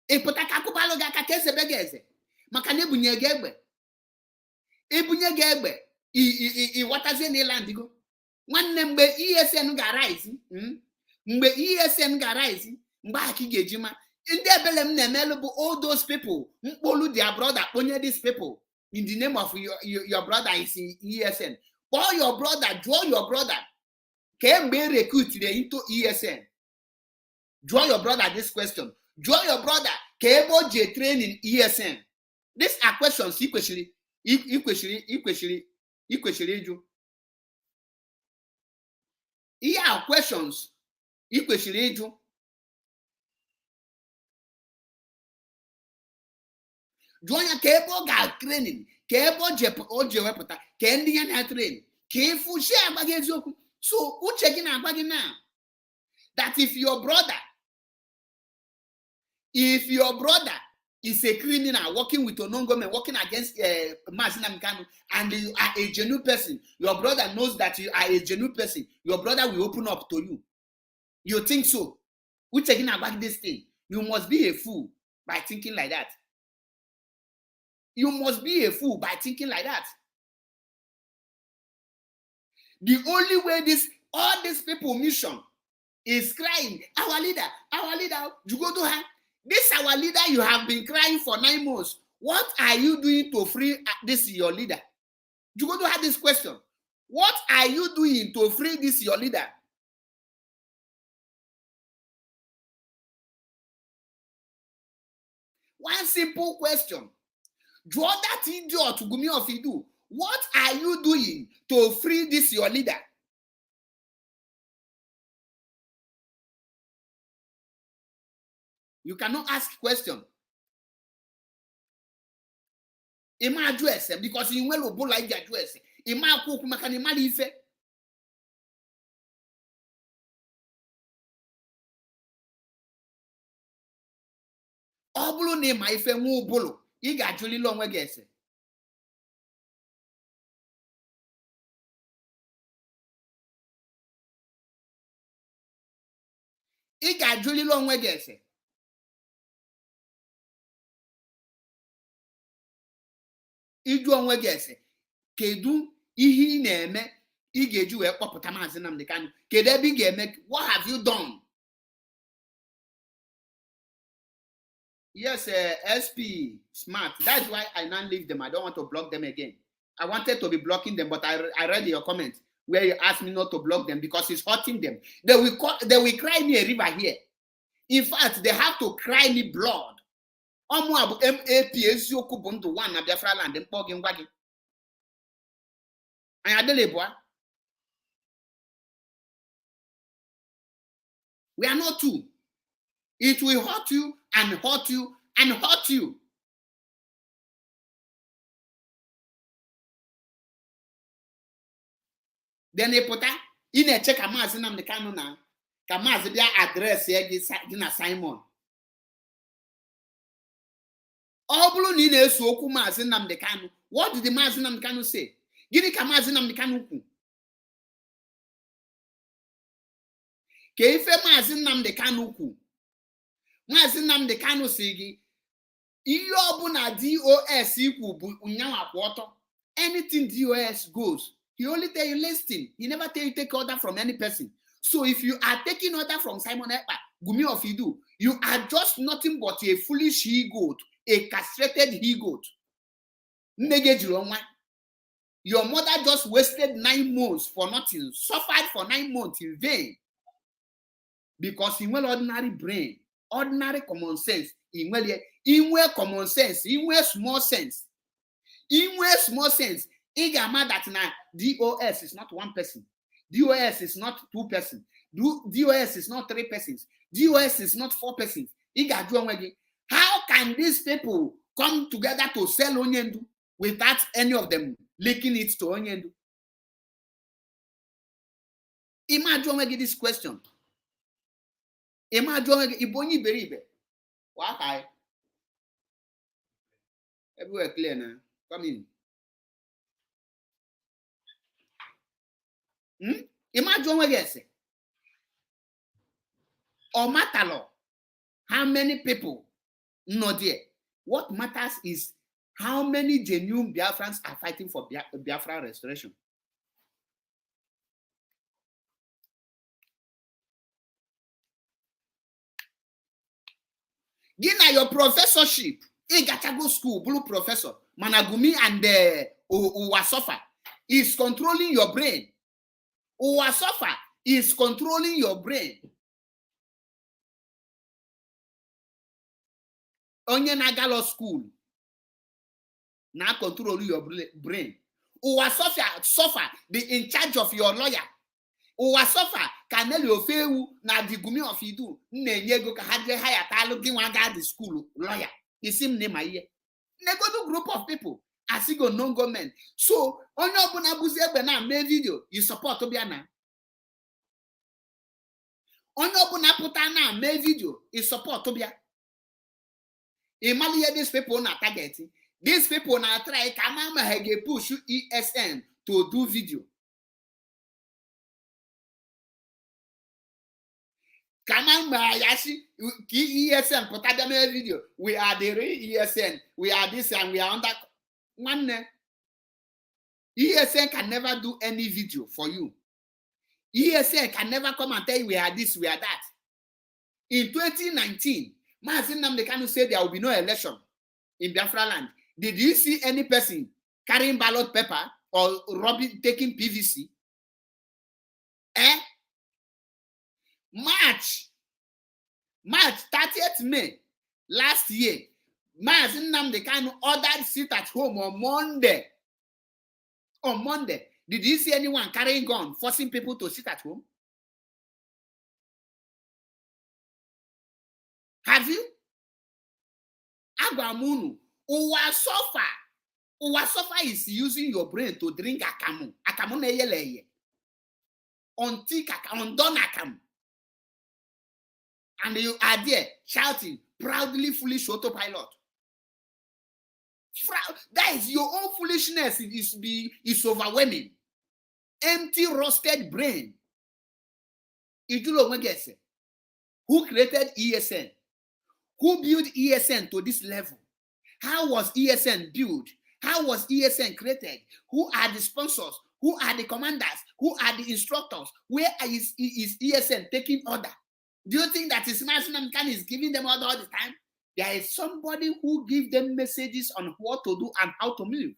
Ipotaka kubalo ga kakese begeze. Makane bunye gegbe. Ebunye gegbe. I watazie ni landigo. Nwanne mgbe ESN ga rise. Mgbe ESN ga rise. Mgbe aki gejima. Ndị ebele m na-emelu bụ all those people. Mkpolu their brother. Onye these people. In the name of your brother is in ESN. Call your brother. Draw your brother. Can be recruited into ESN. Draw your brother this question. Draw your brother. Can be trained in ESN. These are questions. Equally. Here are questions. Equally. Join a cable guard training. Cable oje wepota. Can the end train? Can you share against you? So, who checking out now? That if your brother is a criminal working with an government, working against Maazị Nnamdi Kanu, and you are a genuine person, your brother knows that you are a genuine person, your brother will open up to you. You think so? Who checking about this thing? You must be a fool by thinking like that. You must be a fool by thinking like that. The only way all these people mission is crying, our leader, you go to her. This our leader, you have been crying for 9 months. What are you doing to free this your leader? You go to her this question. What are you doing to free this your leader? One simple question. Draw that idiot Gumi of Iduu. What are you doing to free this your leader? You cannot ask question. Ima address because you will obo like address. Ima akwụkwọ maka na imali ife. Ọ bụrụ na ịma ife nwa ụbụlụ, ị ga-ajụlili onwe gị ese. Ị ga-ajụlili onwe gị ese. Ịjụ onwe gị ese. Kedu ihe ị na-eme ị ga-eji wee kpọpụta Maazị Nnamdi Kanu? Kedu ebe ị ga-eme? What have you done? Yes, SP smart. That's why I now leave them. I don't want to block them again. I wanted to be blocking them, but I read your comment where you asked me not to block them because it's hurting them. They will cry me a river here. In fact, they have to cry me blood. Omu abu MAP eziokwu bụ ndụ one na Biafra land mkpọ gị ngwa gị. Anyị adịla. We are not two. It will hurt you and hurt you and hurt you. Then they put that in a check a mass in the canona. Kamas their address here na Simon. Obulu ni na so oku mass in the canu. What did the mass in the canu say? Gini kamas in the canu. Ke ife mass in the canu. Maazị Nnamdi Kanu si gị ihe ọbụla DOS ikwu bụ unyanwa kwụ ọtọ. Anything DOS goes. He only tell you listen. He never tell you take order from any person. So if you are taking order from Simon Ekpa, Gumi Of Iduu, you are just nothing but a foolish he-goat, a castrated he-goat. Your mother just wasted 9 months for nothing, suffered for 9 months in vain. Because he will ordinary brain. Ordinary common sense. In common sense. In small sense. In small sense. Igama that now DOS is not one person. DOS is not 2 persons. DOS is not 3 persons. DOS is not 4 persons. How can these people come together to sell Onyendu without any of them linking it to Onyendu? Imagine this question. Imagine Ibonyi Beribe. Why? Everywhere clear now. Come in. Imagine what you say. Or matter how many people not there. What matters is how many genuine Biafrans are fighting for Biafra restoration. Gina your professorship. Igatago school, blue professor. Managumi and Uwasofa is controlling your brain. Uwasofa is controlling your brain. Onye Nagalo school now control your brain. Uwasofa, the in charge of your lawyer. Uwasofa ka Nelly Oforewu na the Gumi Of Iduu na-enyego ka ha je hire talu gị nwa ga the school lawyer. Isim name aye. Negodu group of people asigo non-government. So onye ọbụla buzi egbe na make video, you support Obiana. Onye ọbụla pụta na make video, you support Obia. Imali these people na targeting. These people na try kama mahege push ESN to do video. Kama mayashi ESN put out a video. We are the real ESN. We are this and we are under one. ESN can never do any video for you. ESN can never come and tell you we are this, we are that. In 2019, Maazị Nnamdi Kanu said there will be no election in Biafra land. Did you see any person carrying ballot paper or taking PVC? March 30th May last year, Maazị Nnamdi Kanu ordered sit at home on Monday. On Monday, did you see anyone carrying gun, forcing people to sit at home? Have you? Agwamunu, Uwasofa is using your brain to drink akamu. Akamu na yeleye. On don akamu. And you are there shouting, proudly foolish autopilot. That is your own foolishness. Is overwhelming. Empty, roasted brain. Who created ESN? Who built ESN to this level? How was ESN built? How was ESN created? Who are the sponsors? Who are the commanders? Who are the instructors? Where is ESN taking order? Do you think that Maazị Nnamdi Kanu is giving them order all the time? There is somebody who gives them messages on what to do and how to move.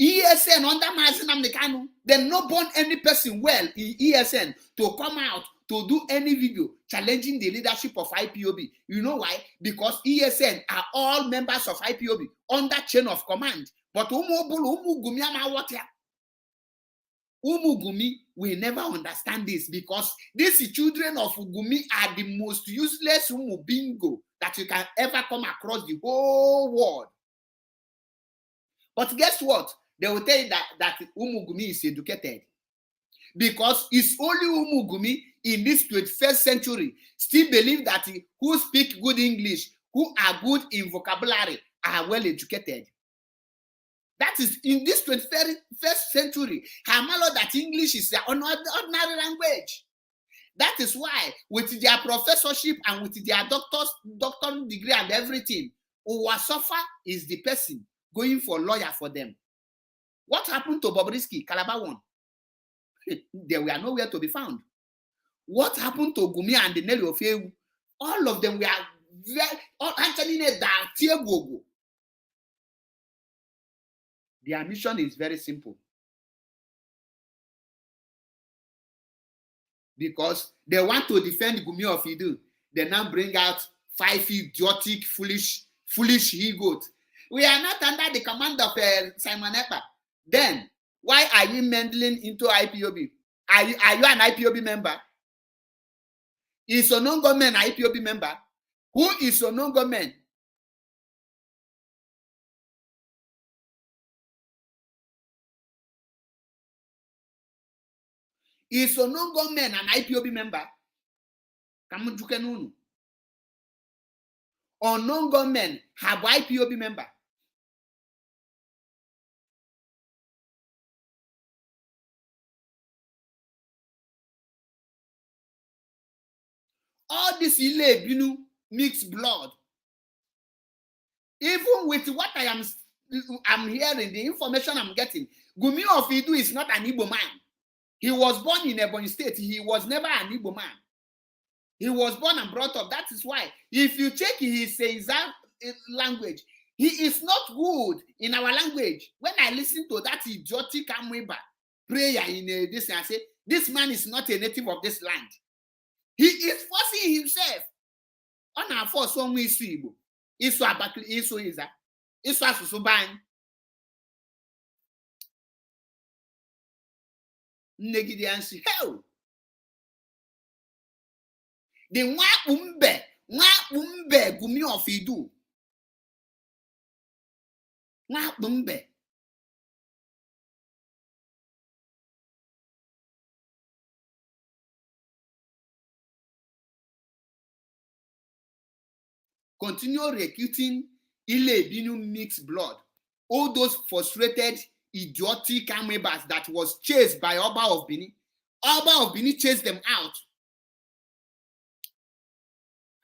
ESN under Mazin Amdekanu, they no born any person well in ESN to come out to do any video challenging the leadership of IPOB. You know why? Because ESN are all members of IPOB under chain of command. But Umu Gumi will never understand this, because these children of Gumi are the most useless Umu bingo that you can ever come across the whole world. But guess what? They will tell you that Umu Gumi is educated. Because it's only Umu Gumi in this 21st century still believe that who speak good English, who are good in vocabulary, are well educated. That is in this 21st century. Hamalo that English is an ordinary language. That is why with their professorship and with their doctoral degree and everything, Owasofa is the person going for lawyer for them. What happened to Bobrisky, Calabar one? They were nowhere to be found. What happened to Gumi and the Nelly Oforewu? All of them were actually Tiagogo. Their mission is very simple. Because they want to defend Gumi Of Iduu. They now bring out 5 idiotic, foolish he-goats. We are not under the command of Simon Ekpa. Then, why are you meddling into IPOB? Are you an IPOB member? Is Onongo Men an IPOB member? Who is Onongo Men? Is Onongo Men an IPOB member? Kamujukenunu. Onongo Men have IPOB member. All this Ile mixed blood. Even with what I'm hearing, the information I'm getting, Gumi Of Iduu is not an Igbo man. He was born in Ebonyi State. He was never an Igbo man. He was born and brought up. That is why, if you check his language, he is not good in our language. When I listen to that idiotic Amweba prayer in this, I say, this man is not a native of this land. He is forcing himself on our force one way Igbo. Isu Abakli, Isu Iza, Isu Asusuban. Negidiansi, hell. The Wapumbe, Gumi Of Iduu. Wapumbe. Continue recruiting Ile mixed blood. All those frustrated, idiotic amebas that was chased by Oba of Benin. Oba of Benin chased them out.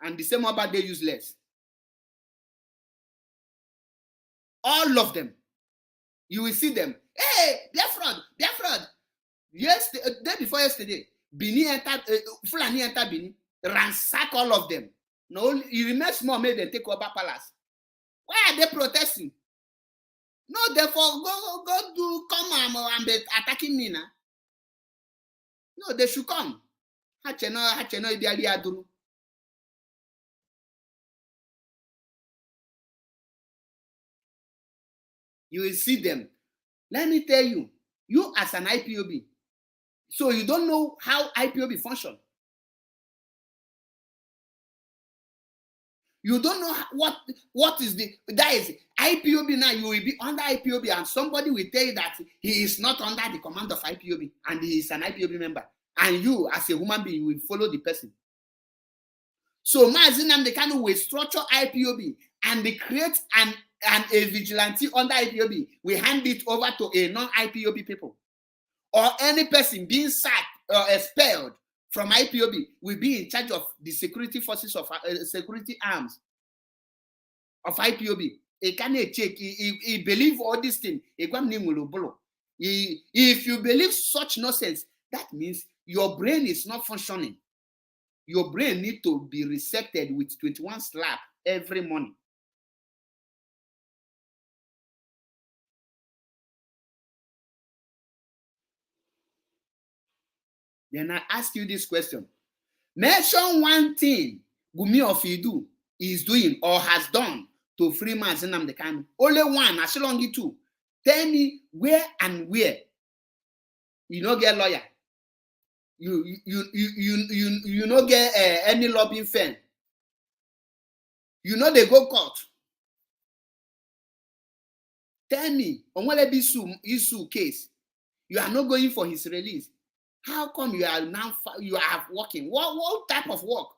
And the same Oba, they useless. All of them. You will see them. Hey, they're fraud. Yes, the day before yesterday, Benin entered, Fulani entered Benin, ransack all of them. No, it remains more made them take over palace. Why are they protesting? No, therefore, go do come and be attacking me now. No, they should come. You will see them. Let me tell you, you as an IPOB, so you don't know how IPOB function. You don't know what is that is IPOB now. You will be under IPOB and somebody will tell you that he is not under the command of IPOB and he is an IPOB member. And you, as a human being, will follow the person. So Mazi Nnamdi Kanu will structure IPOB and they create a vigilante under IPOB. We hand it over to a non-IPOB people. Or any person being sacked or expelled from IPOB will be in charge of the security forces of security arms of IPOB. He can't check. He believe all these things. If you believe such nonsense, That means your brain is not functioning. Your brain needs to be resetted with 21 slap every morning. Then I ask you this question. Mention one thing Gumi Of Iduu is doing or has done to free Mazi Nnamdi Kanu. Only one, Ashilongi two. Tell me where and where you no get lawyer. You no get any lobbying firm. You know they go court. Tell me, on what issue case, you are not going for his release. How come you are now working? What type of work?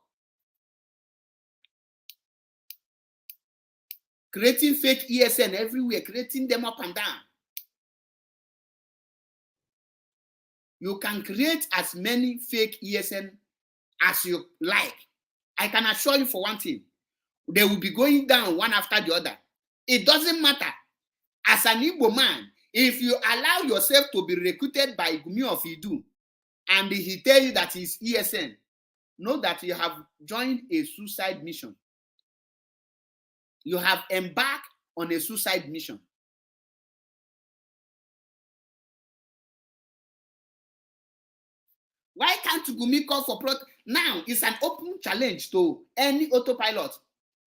Creating fake ESN everywhere, creating them up and down. You can create as many fake ESN as you like. I can assure you for one thing, they will be going down one after the other. It doesn't matter. As an Igbo man, if you allow yourself to be recruited by Gumi Of Iduu and he tell you that he's ESN, know that you have joined a suicide mission. You have embarked on a suicide mission. Why can't Gumi call for protest? Now it's an open challenge to any autopilot.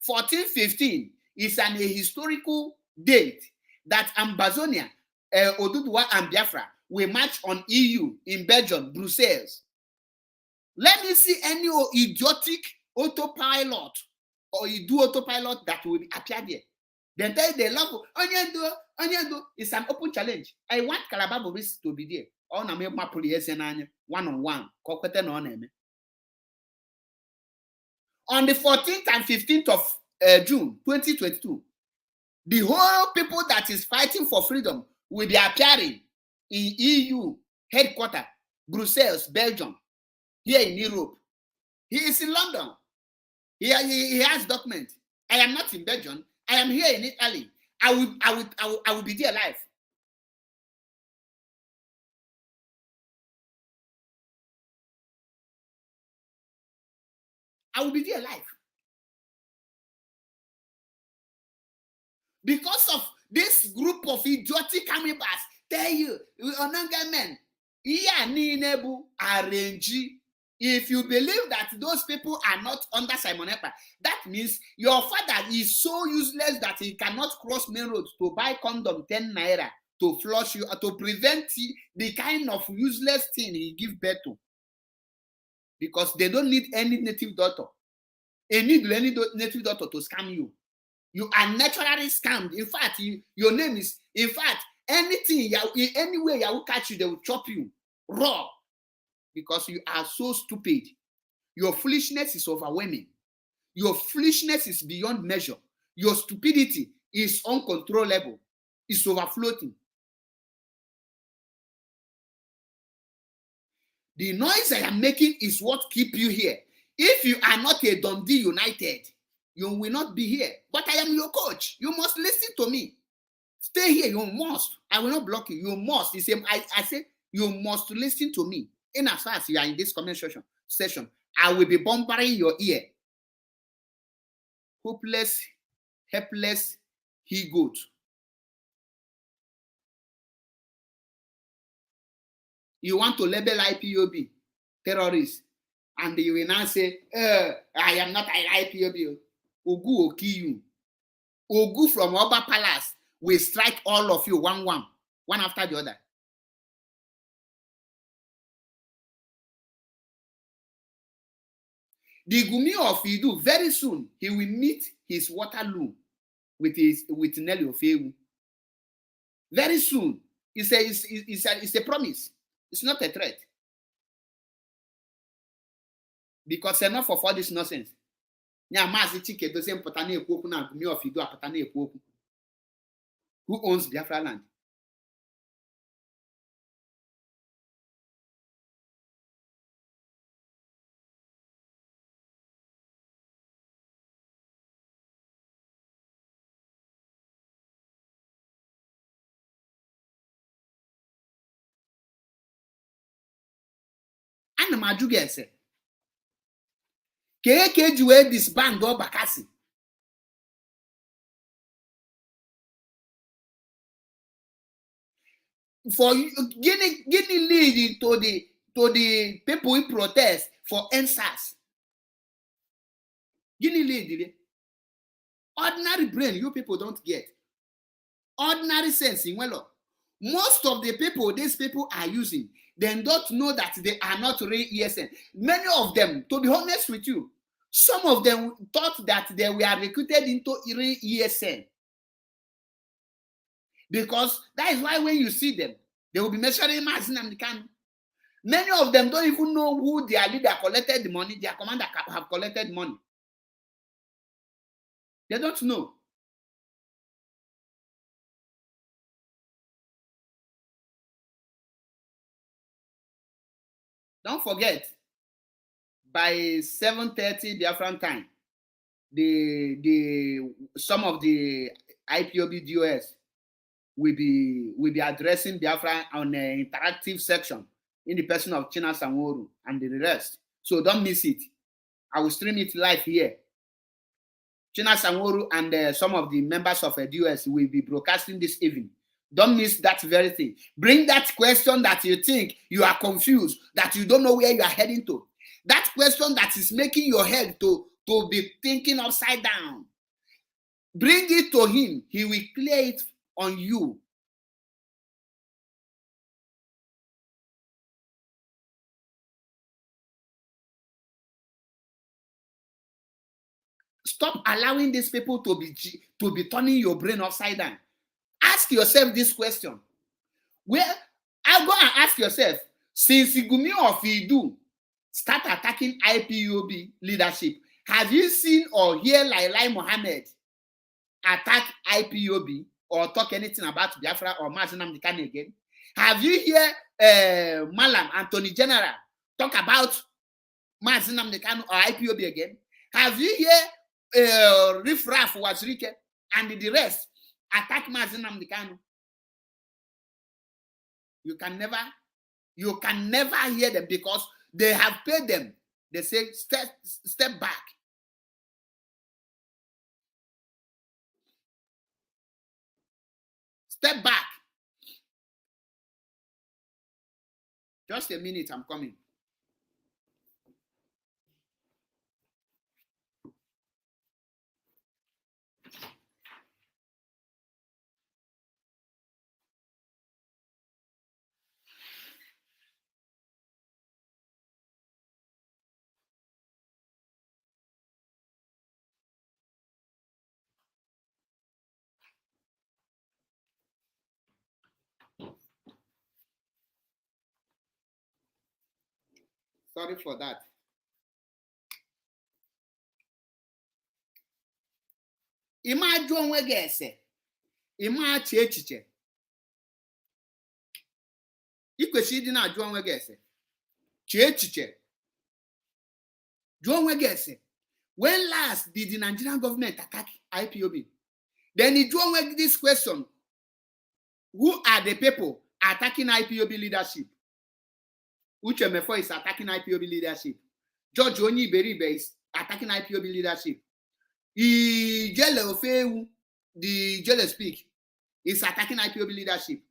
1415 is a historical date that Ambazonia, Oduduwa and Biafra will march on EU in Belgium, Brussels. Let me see any idiotic autopilot or Iduu autopilot that will appear there. Then tell the love Onyedo. It's an open challenge. I want Calabar Boris to be there. On a one-on-one. On the 14th and 15th of June 2022, the whole people that is fighting for freedom will be appearing in EU headquarters, Brussels, Belgium, here in Europe. He is in London. He has documents. I am not in Belgium. I am here in Italy. I will be there live. I will be there live. Because of this group of idiotic amoebas, tell you, Onanga men, if you believe that those people are not under Simon Ekpa, that means your father is so useless that he cannot cross main road to buy condom 10 naira to flush you, to prevent the kind of useless thing he give birth to. Because they don't need any native doctor. They need any native doctor to scam you. You are naturally scammed. In fact, your name is, in fact, anything, anywhere you will catch you, they will chop you raw. Because you are so stupid. Your foolishness is overwhelming. Your foolishness is beyond measure. Your stupidity is uncontrollable. It's overflowing. The noise I am making is what keep you here. If you are not a Dundee United, you will not be here. But I am your coach. You must listen to me. Stay here. You must. I will not block you. You must. I say you must listen to me. In as far as you are in this comment session, I will be bombarding your ear. Hopeless, helpless, he goat. You want to label IPOB terrorists, and you will now say, I am not an IPOB. Ogu will kill you. Ogu from Oba Palace will strike all of you one after the other. The Gumi Of Iduu, very soon, he will meet his Waterloo with Nelly Oforewu. Very soon. It's a promise. It's not a threat. Because enough of all this nonsense. Who owns Biafra land? Ana m ajụ gị ese. Ka eji wee disband Bakassi. For getting lead to the people who protest for NSAS. Guinea lead. Ordinary brain, you people don't get. Ordinary sense in well. Most of the people these people are using, they don't know that they are not real ESN. Many of them, to be honest with you, some of them thought that they were recruited into real ESN. Because that is why when you see them, they will be measuring mass in American. Many of them don't even know who their leader collected the money, their commander have collected money. They don't know. Don't forget, by 7:30 Biafran time, some of the IPOB DOS will be addressing Biafra on an interactive section in the person of China Sanworu and the rest. So don't miss it. I will stream it live here. China Sanworu and some of the members of DOS will be broadcasting this evening. Don't miss that very thing. Bring that question that you think you are confused, that you don't know where you are heading to. That question that is making your head to be thinking upside down. Bring it to him. He will clear it on you. Stop allowing these people to be turning your brain upside down. Ask yourself this question. I'll go and ask yourself, since Gumi Of Iduu start attacking IPOB leadership, have you seen or hear Lai Mohammed attack IPOB or talk anything about Biafra or Mazi Nnamdi Kanu again? Have you hear Malam Anthony General talk about Mazi Nnamdi Kanu or IPOB again? Have you hear Rifraf Wazirike and the rest attack Mazi Nnamdi Kanu? You can never hear them because they have paid them. They say step back. Step back. Just a minute, I'm coming. Sorry for that. Ima ajụ onwe gị ese, ima achị echiche. I kwesịrị ịdị na-ajụ onwe gị ese. Chee echiche. Jụọ onwe gị ese. When last did the Nigerian government attack IPOB? Then you jụọ onwe gị this question. Who are the people attacking IPOB leadership? Uche Mefo is attacking IPOB leadership. George Onyi Iberibe is attacking IPOB leadership. Nelly Oforewu, the Jelle Speak, is attacking IPOB leadership.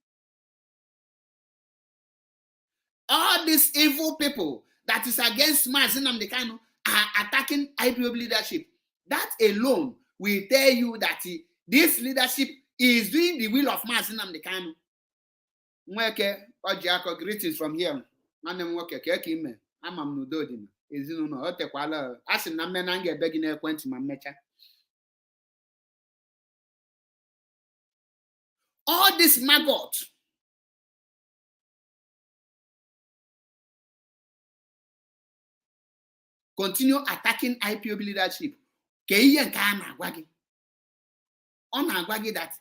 All these evil people that is against Mazi Nnamdi Kanu are attacking IPOB leadership. That alone will tell you that this leadership is doing the will of Mazi Nnamdi Kanu. Nweke Ojiako, greetings from here. Nwanne m nwoke ka ime ama m n'udo dị ezinụlọ o tekwala asị na mme na ga-ebe gị n'ekwentị ma mmecha. All this maggot continue attacking IPOB leadership. Ka ihe nke a na-agwa gị. Ọ na-agwa gị that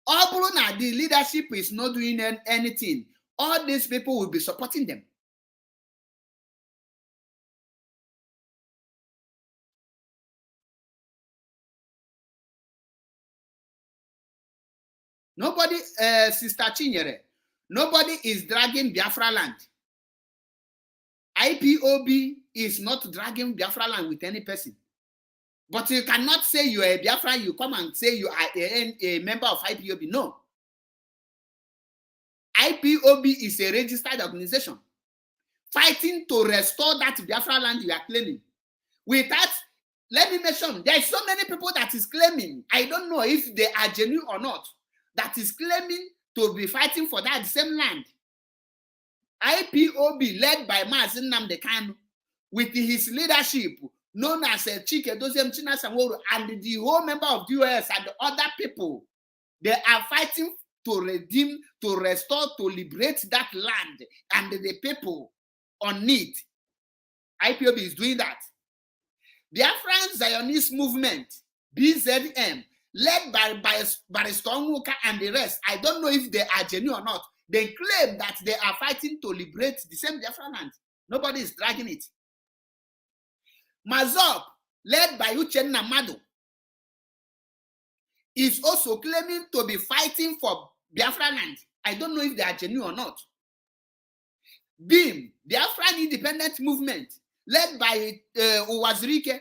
ọ bụrụ na the leadership is not doing anything, all these people will be supporting them. Nobody, Sister Chinyere, nobody is dragging Biafra land. IPOB is not dragging Biafra land with any person. But you cannot say you are a Biafra, you come and say you are a member of IPOB. No. IPOB is a registered organization fighting to restore that Biafra land you are claiming. With that, let me mention, there are so many people that is claiming, I don't know if they are genuine or not, that is claiming to be fighting for that same land. IPOB, led by Mazi Nnamdi Kanu, with his leadership, known as Chike Doziem China Sanwo-Olu, and the whole member of the US and the other people, they are fighting to redeem, to restore, to liberate that land and the people on it. IPOB is doing that. The Afghan Zionist movement, BZM, led by Barrister Onwuka and the rest, I don't know if they are genuine or not. They claim that they are fighting to liberate the same Biafra land. Nobody is dragging it. Mazop, led by Uchenna Madu, is also claiming to be fighting for Biafra land. I don't know if they are genuine or not. BIM, the Afghan independent movement, led by Uwazirike,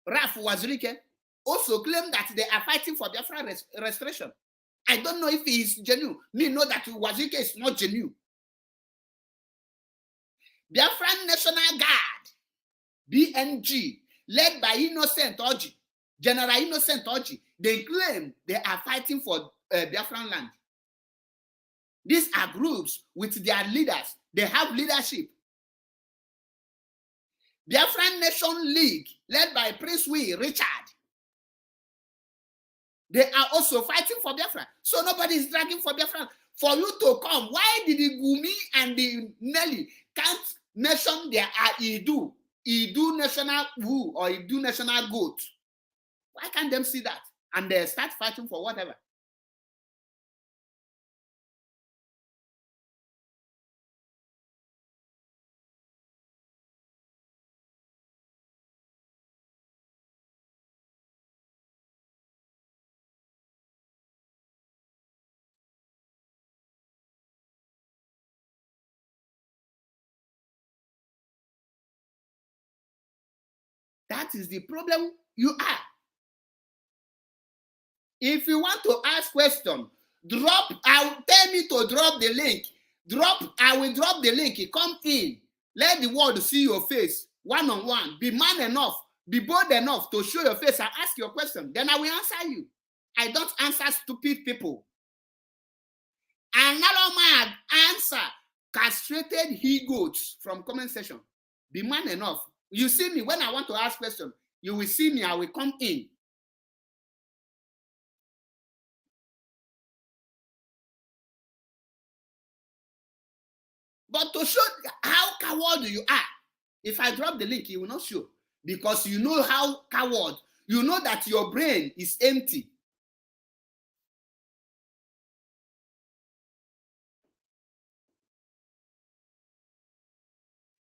Raf Uwazirike, also claim that they are fighting for Biafra restoration. I don't know if he is genuine. Me know that Uwazirike is not genuine. Biafran National Guard, BNG, led by Innocent Oji, General Innocent Oji, they claim they are fighting for Biafran land. These are groups with their leaders. They have leadership. Biafran Nation League, led by Prince Richard, they are also fighting for Biafra. So nobody is dragging for Biafra. For you to come, why did the Gumi and the Nelly can't mention their Iduu national woo or Iduu national goat? Why can't them see that? And they start fighting for whatever. That is the problem you are. If you want to ask question, tell me to drop the link. I will drop the link. Come in. Let the world see your face one-on-one. Be man enough. Be bold enough to show your face and ask your question. Then I will answer you. I don't answer stupid people. Another man answer castrated he-goats from comment section. Be man enough. You see me when I want to ask question. You will see me. I will come in. But to show how coward you are, if I drop the link, you will not show. Because you know how coward, you know that your brain is empty.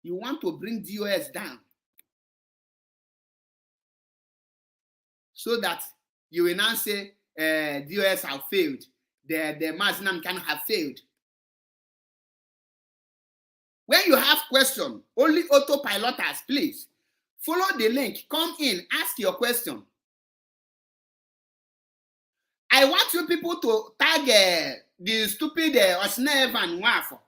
You want to bring DOS down so that you will now say DOS have failed. The Mazinam can have failed. When you have question, only autopiloters, please follow the link. Come in, ask your question. I want you people to tag the stupid Osnevan Wafo.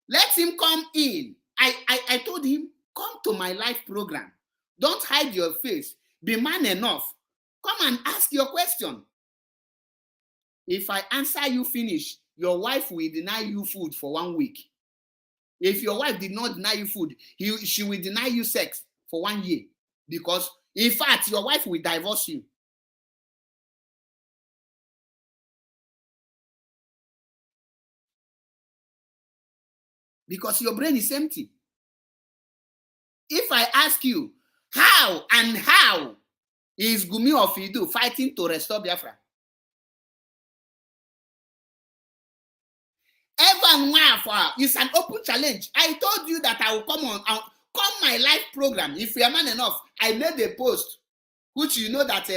Let him come in. I told him, come to my live program. Don't hide your face. Be man enough. Come and ask your question. If I answer you finish, your wife will deny you food for 1 week. If your wife did not deny you food, she will deny you sex for 1 year. Because, in fact, your wife will divorce you. Because your brain is empty. If I ask you, how is Gumi Of Iduu fighting to restore Biafra? Evan Wafa is an open challenge. I told you that I will come my live program. If you are man enough, I made a post, which you know that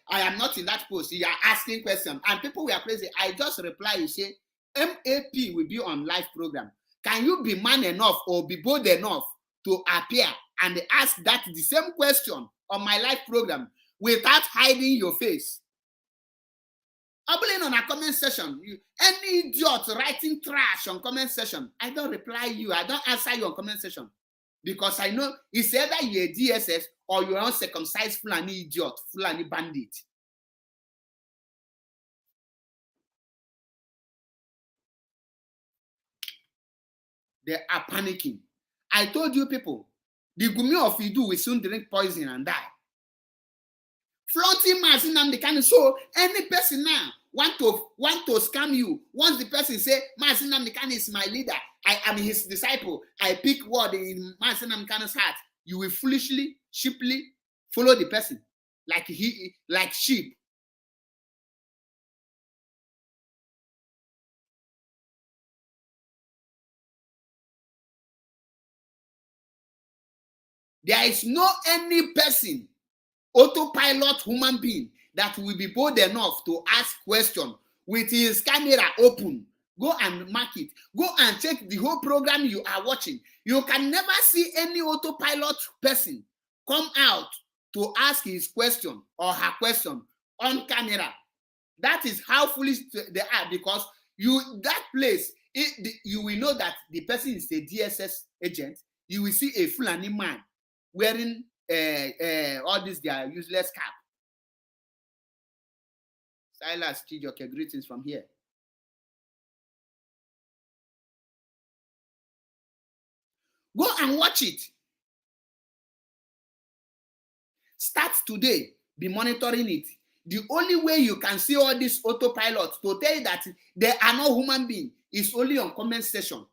I am not in that post. You are asking questions, and people were crazy. I just reply, you say, MAP will be on live program. Can you be man enough or be bold enough to appear and ask that the same question on my live program without hiding your face? Opening on a comment section, any idiot writing trash on comment section, I don't reply you. I don't answer you on comment section because I know it's either you're a DSS or you're uncircumcised Fulani idiot, Fulani bandit. They are panicking. I told you people, the Gumi of Iduu will soon drink poison and die. Flaunting Mazi Nnamdi Kanu. So any person now want to scam you. Once the person say Mazi Nnamdi Kanu is my leader, I am his disciple, I pick word in Mazi Nnamdi Kanu's heart, you will foolishly, sheeply follow the person like sheep. There is no any person, autopilot human being, that will be bold enough to ask question with his camera open. Go and mark it. Go and check the whole program you are watching. You can never see any autopilot person come out to ask his question or her question on camera. That is how foolish they are, because that place, you will know that the person is a DSS agent. You will see a Fulani man wearing all this their useless cap. Silas Chijoke, greetings from here. Go and watch it. Start today. Be monitoring it. The only way you can see all this autopilot to tell you that they are no human being is only on comment section.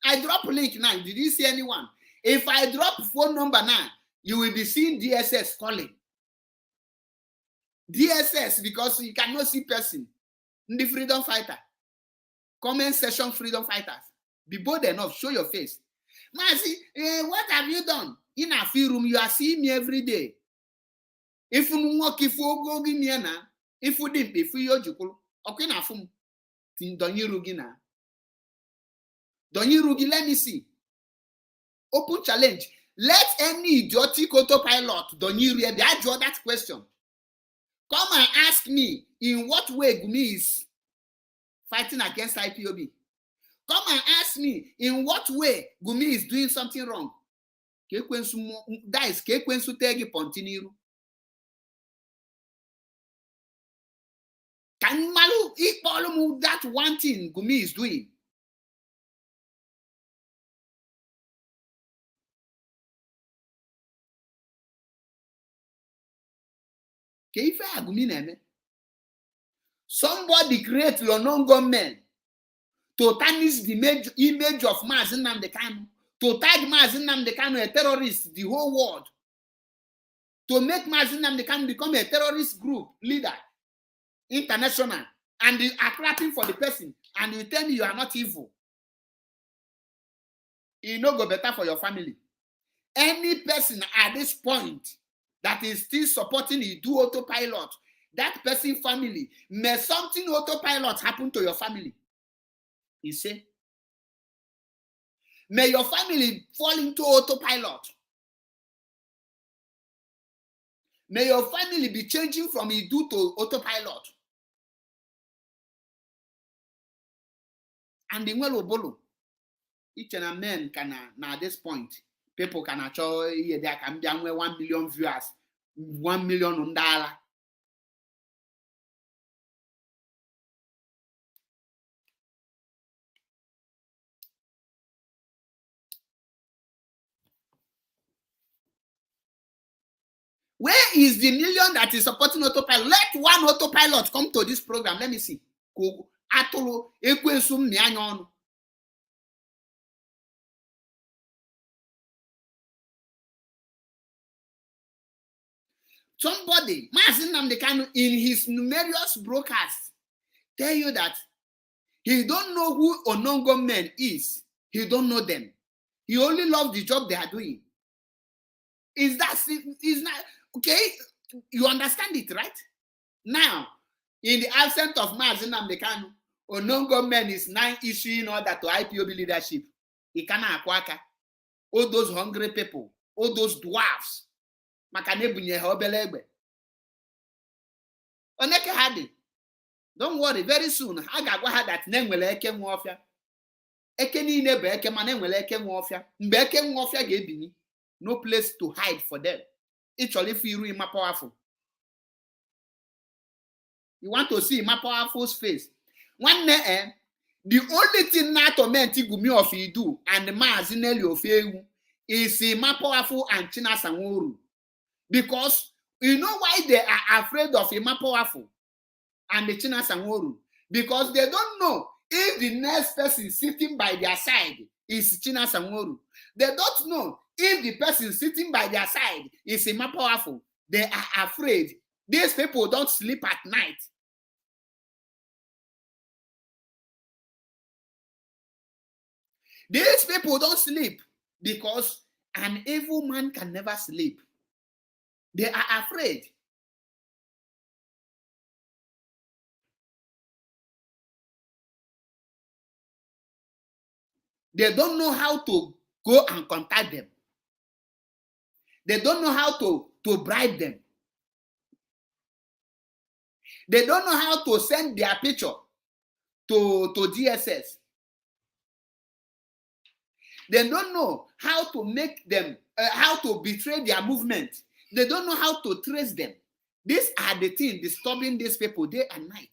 I drop a link now. Did you see anyone? If I drop phone number now, you will be seeing DSS calling. DSS, because you cannot see person. The freedom fighter. Comment section freedom fighters. Be bold enough. Show your face. Mazi, what have you done? In a free room, you are seeing me every day. If you walk, if you go give me na, if you didn't, if you jukul, okay na fum. Don't you rugi na? Don't you rugi? Let me see. Open challenge. Let any idiotic autopilot don't you read that question. Come and ask me in what way Gumi is fighting against IPOB. Come and ask me in what way Gumi is doing something wrong. That is Kekwensu Tegi Pontinuru. Can Malu equal that one thing Gumi is doing? Somebody create Lonongo men to tarnish the image of Mazi Nnamdi Kanu, to tag Mazi Nnamdi Kanu a terrorist, the whole world, to make Mazi Nnamdi Kanu become a terrorist group leader, international, and you are clapping for the person, and you tell me you are not evil. It no go better for your family. Any person at this point that is still supporting Iduu autopilot, that person family, may something autopilot happen to your family. You say, may your family fall into autopilot. May your family be changing from Iduu to autopilot. And in Welobolo, each and a man can at this point, people can actually, there can be 1 million viewers, $1 million. Where is the million that is supporting autopilot? Let one autopilot come to this program. Let me see. Somebody, Mazi Nnamdi Kanu, in his numerous broadcasts, tell you that he don't know who Onongo men is. He don't know them. He only loves the job they are doing. Is not okay? You understand it, right? Now, in the absence of Mazi Nnamdi Kanu, Onongo men is now issuing order to IPOB leadership. Ikana akwaka. All those hungry people, all those dwarfs. Makane bunye ha obele egbe. Oneke hadi. Don't worry, very soon, I ga-agwa ha that na enwere eke nwe ọfịa. Eke niile bụ eke mana enwere eke nwe ọfịa. Mgbe eke nwe ọfịa ga-ebinyi, no place to hide for them. Ịchọrọ ifu iru ịma powerful. You want to see ịma powerful's face. Nwanne the only thing na torment Gumi of Iduu and Maazị Nelly Oforewu is ịma powerful and Chinasa Nworu. Because you know why they are afraid of ịma powerful and the Chinasa Nworu? Because they don't know if the next person sitting by their side is Chinasa Nworu. They don't know if the person sitting by their side is ịma powerful. They are afraid. These people don't sleep at night. These people don't sleep because an evil man can never sleep. They are afraid. They don't know how to go and contact them. They don't know how to bribe them. They don't know how to send their picture to DSS. They don't know how to make them, how to betray their movement. They don't know how to trace them. These are the things disturbing these people day and night.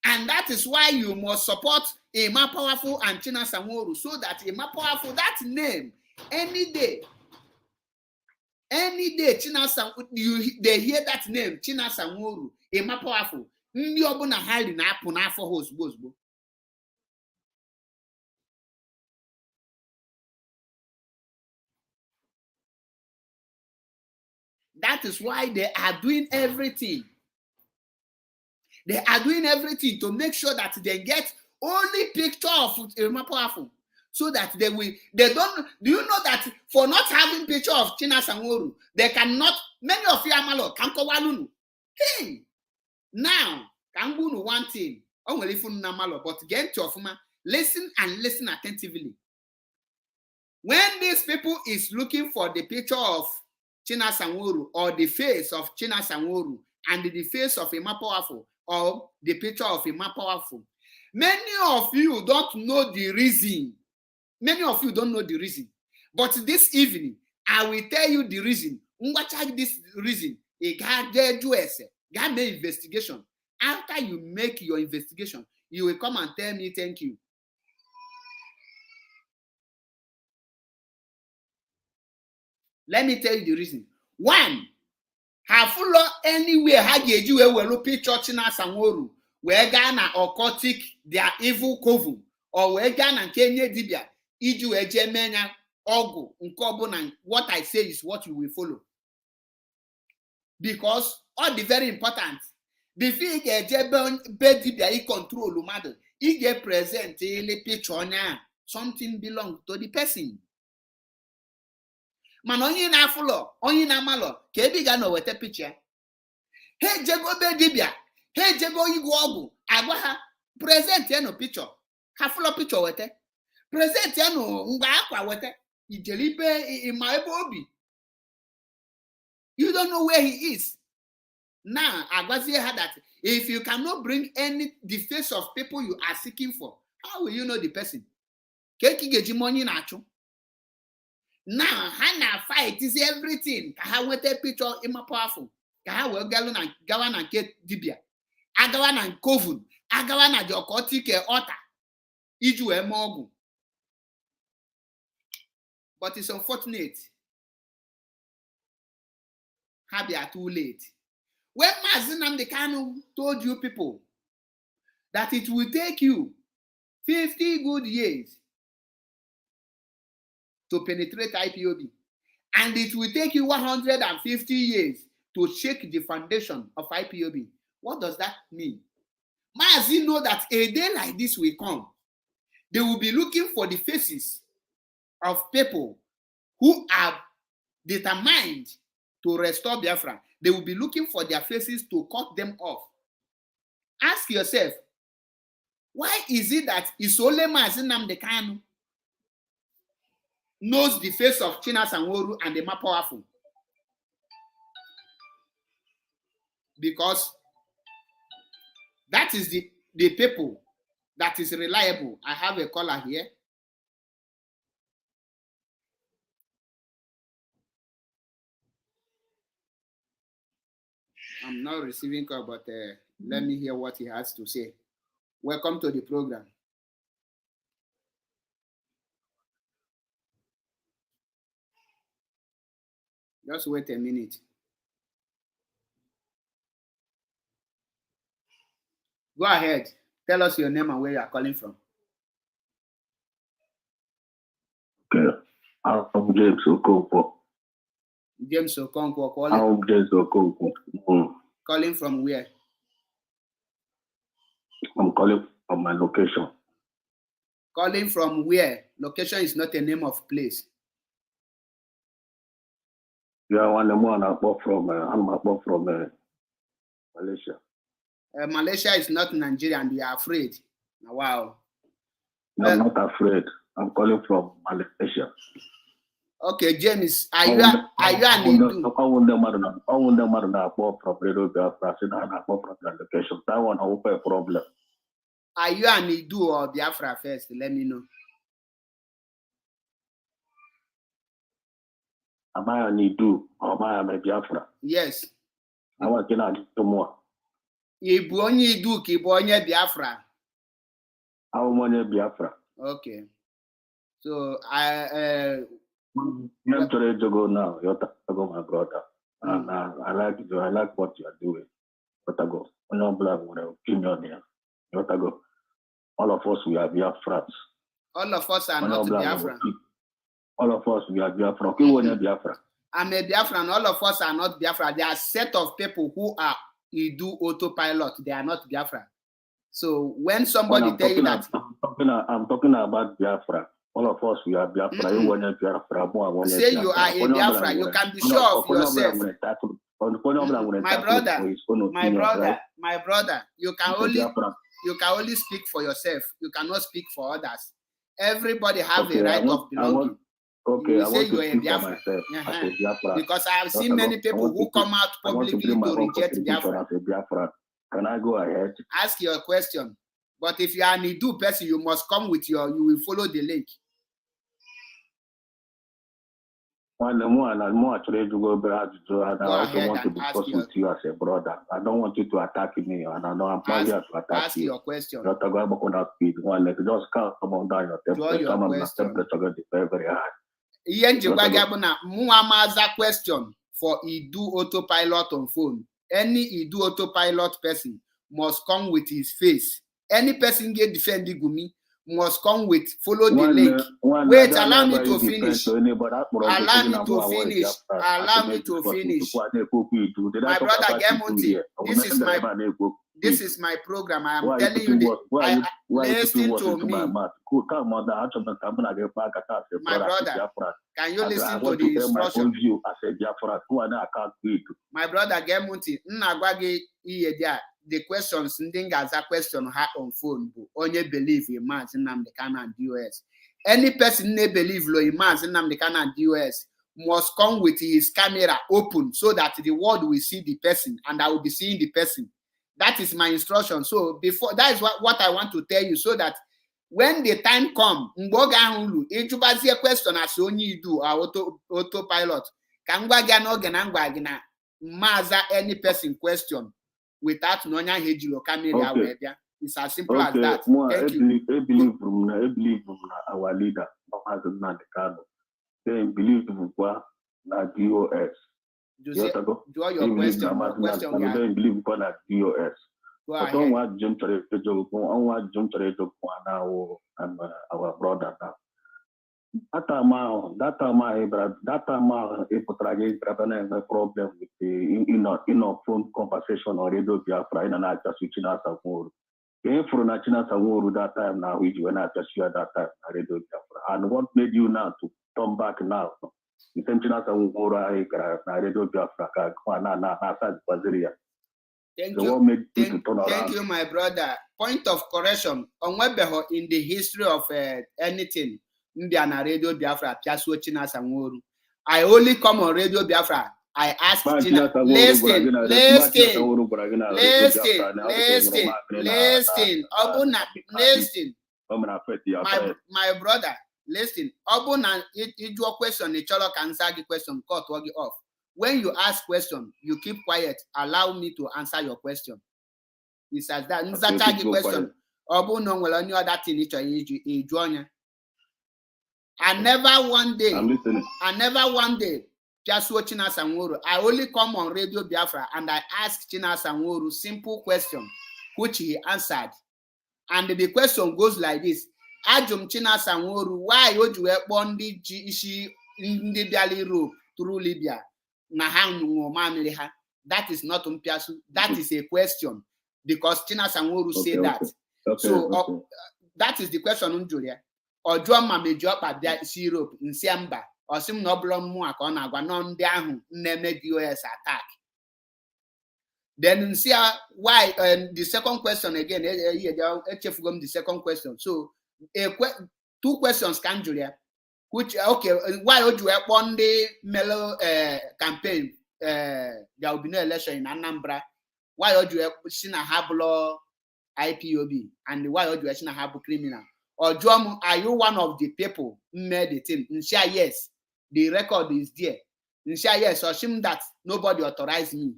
And that is why you must support Ima Powerful and Chinasa Nworu, so that Ima Powerful, that name, any day, Chinasa, they hear that name, Chinasa Nworu, Ima Powerful. Ndị ọbụla ha ri na-apụ n'afọ ha ozugbo ozugbo. That is why they are doing everything. They are doing everything to make sure that they get only picture of Ima Powerful, so that they don't. Do you know that for not having picture of Chinasa Nworu, they cannot, many of you amalo can go walunu. Hey, now can go one thing. Only if namalo, but get to ofuma. Listen and listen attentively. When these people is looking for the picture of Chinasa Nworu or the face of Chinasa Nworu and the face of Ima Powerful or the picture of Ima Powerful, many of you don't know the reason. Many of you don't know the reason. But this evening, I will tell you the reason. This reason. Make investigation. After you make your investigation, you will come and tell me thank you. Let me tell you the reason. One, have follow anywhere how you will picture Chinasa Nworu, where Ghana or occultic their evil coven, or where Ghana and Kenya Dibia, Iju Ejemenya, Ogu, Nkobun, what I say is what you will follow. Because all the very important, before you get Dibia, you control the matter, you get present a picture now, something belongs to the person. Man, onye na follow, onye na malo, kebi ga no wete picture. Hey, jego be dibia. Hey, jego igwe ogu. Agwa ha present ya no picture. Ha follow picture wete. Present ya no ngba akwa wete. Ijelibe ima ebe obi. You don't know where he is. Now, agwazie ha that if you cannot bring the face of people you are seeking for, how will you know the person? Keki geji money na achu. Now, Hannah fight is everything. Kaha wete picture Ima Powerful. Kaha well gawan and get dibia. Agawan and coven. Agawan and your occultic altar. Iju emogu. But it's unfortunate. Happy are too late. When Maazị Nnamdi Kanu told you people that it will take you 50 good years to penetrate IPOB, and it will take you 150 years to shake the foundation of IPOB. What does that mean? Maazị know that a day like this will come. They will be looking for the faces of people who are determined to restore Biafra. They will be looking for their faces to cut them off. Ask yourself, Why is it that Isolema Nnamdi Kanu knows the face of Chinasa Nworu and the more powerful? Because that is the people that is reliable. I have a caller here. I'm not receiving call, but let me hear what he has to say. Welcome to the program. Just wait a minute. Go ahead. Tell us your name and where you are calling from. Okay. I'm James Okonkwo. James Okonkwo calling. I'm James Okonkwo. Calling from where? I'm calling from my location. Calling from where? Location is not a name of place. Yeah, I'm from Malaysia. Malaysia is not Nigeria and you are afraid. Wow. I'm not afraid. I'm calling from Malaysia. Okay, James, are you an Hindu? Are you an Hindu or Biafra first? Let me know. Am I an Hindu or am I a Biafra? Yes. I want to know more. Ibu onye Hindu ka ibu onye Biafra? I'm onye Biafra. Okay. So I'm trying to go now. You're my brother. And I like you. I like what you are doing. But I go. All of us, we are Biafrans. All of us are not Biafra. All of us, we are Biafra. Biafra. I'm a Biafra, and all of us are not Biafra. There are a set of people who are Iduu autopilot. They are not Biafra. So when somebody tell you that... I'm talking about Biafra. All of us, we are Biafra. Say you are a Biafra. You can be sure of yourself. My brother, you can only speak for yourself. You cannot speak for others. Everybody have a right of belonging. Okay, you say you are a Biafra. Because I have seen many people who come out publicly to reject Biafra. Can I go ahead? Ask your question. But if you are an Iduu person, you must come with you will follow the link. I also want to discuss with you as a brother. I don't want you to attack me, and I know I'm not here to attack ask you. Your question. Just come on down your temperature. Very, very high. Question for Iduu autopilot on phone. Any Iduu autopilot person must come with his face. Any person get defend Gumi must come with follow the link. Wait, allow me to finish. Allow me to finish. My brother Gemunti, this is my program. I am telling you this. Listen to me. My brother, can you listen to the instruction? My brother Gemunti, the questions a question her on phone only believe in man Nnamdi Kanu and US. Any person they believe in man Nnamdi Kanu and US must come with his camera open so that the world will see the person and I will be seeing the person. That is my instruction. So before that is what I want to tell you so that when the time come, a question as only do autopilot. Can maza any person question without knowing hejilo camera. It's as simple as that. Thank you. I believe our leader, they believe in DOS. Draw your question. They believe in DOS. Go ahead. I don't want Jim to our brother now. That time I problem with the phone conversation or radio Biafra in an actor switching out of more. Came from China Samuru that time now, which when I just hear that time radio Biafra. And what made you now to come back now? You sent China Samuru radio Biafra. Thank you, my brother. point of correction, onwebeho in the history of anything, Mbiana Radio Biafra, Piasuo Chinasa Nworu. I only come on Radio Biafra. I ask China, listen. My brother, listen. Obuna, it your question, the cholo can answer the question, cut wagi off. When you ask question, you keep quiet. Allow me to answer your question. He says that. Nzata the question. Obuna will only other thing you join. I never one day just watching Chinasa Nworu. I only come on Radio Biafra and I ask Chinasa Nworu simple question, which he answered. And the question goes like this. Ajum Chinasa Nworu, why would you bondi ishi in the Biali Europe through Libya? That is not umpiasu. That is a question. Because Chinasa Nworu said that. That is the question, Julia. Or drama major at the Europe in Siamba. Or some noble more on Agwanon down, name US attack. Then see why the second question again, the second question. So two questions can Julia. Which okay, why would you have one day mellow campaign? There will be no election in Anambra. Why would you have seen a hablo IPOB and why would you have seen a hablo criminal? Or Drum, are you one of the people who made the team? Nsha, yes, the record is there. Nsha, yes, assume that nobody authorized me.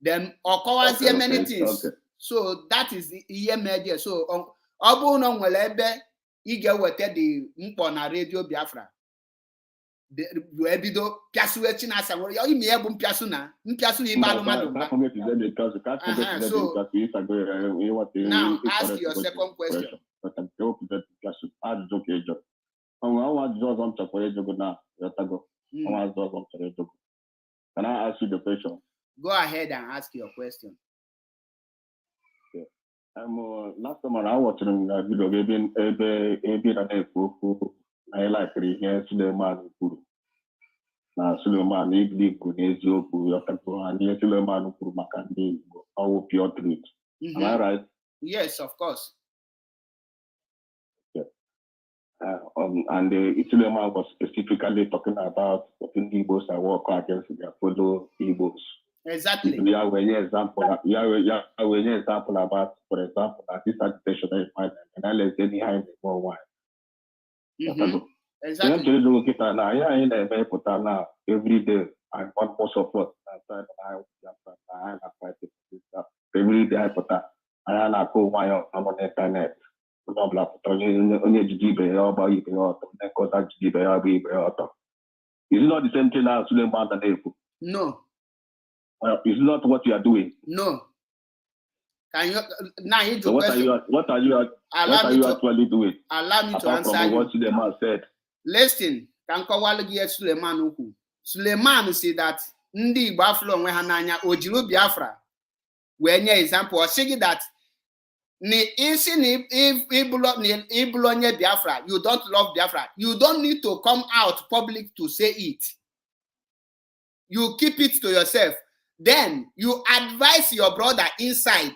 Then occurs many things. Okay. So that is the media. So Obu no welebe ige wete the mpona Radio Biafra. The ebido piasu Chinasa Nworu. Yo imi ebu piasu na. Piasu ibalu madu. Now ask your second question. Can I ask you the question? Go ahead and ask your question. Okay. Last time I was watching a video I like here Suleiman Kuru. Now Suleiman Igli Kunezio Kuyakato and the Suleiman Kuru Makandi our pure truth. Am I right? Yes, of course. Okay. And the Suleiman was specifically talking about the Igbos that work against their fellow Igbos. Exactly. You have an example about, for example, that this agitation is fine and unless they behind the more wine. Exactly. Every day I want more support. Every day I put that. I go I'm on the internet. It's not the same thing as Suleiman and Efu. No. It's not what you are doing. No. Can you now you so what are you actually doing? Allow me to answer from you. What Suleiman said. Listen, can Kowalgi Suleiman Uku. Suleiman said that Ndi Buffalo when Hananya Ojilu Biafra. When your example or say that if Biafra, you don't love Biafra, you don't need to come out public to say it. You keep it to yourself. Then you advise your brother inside.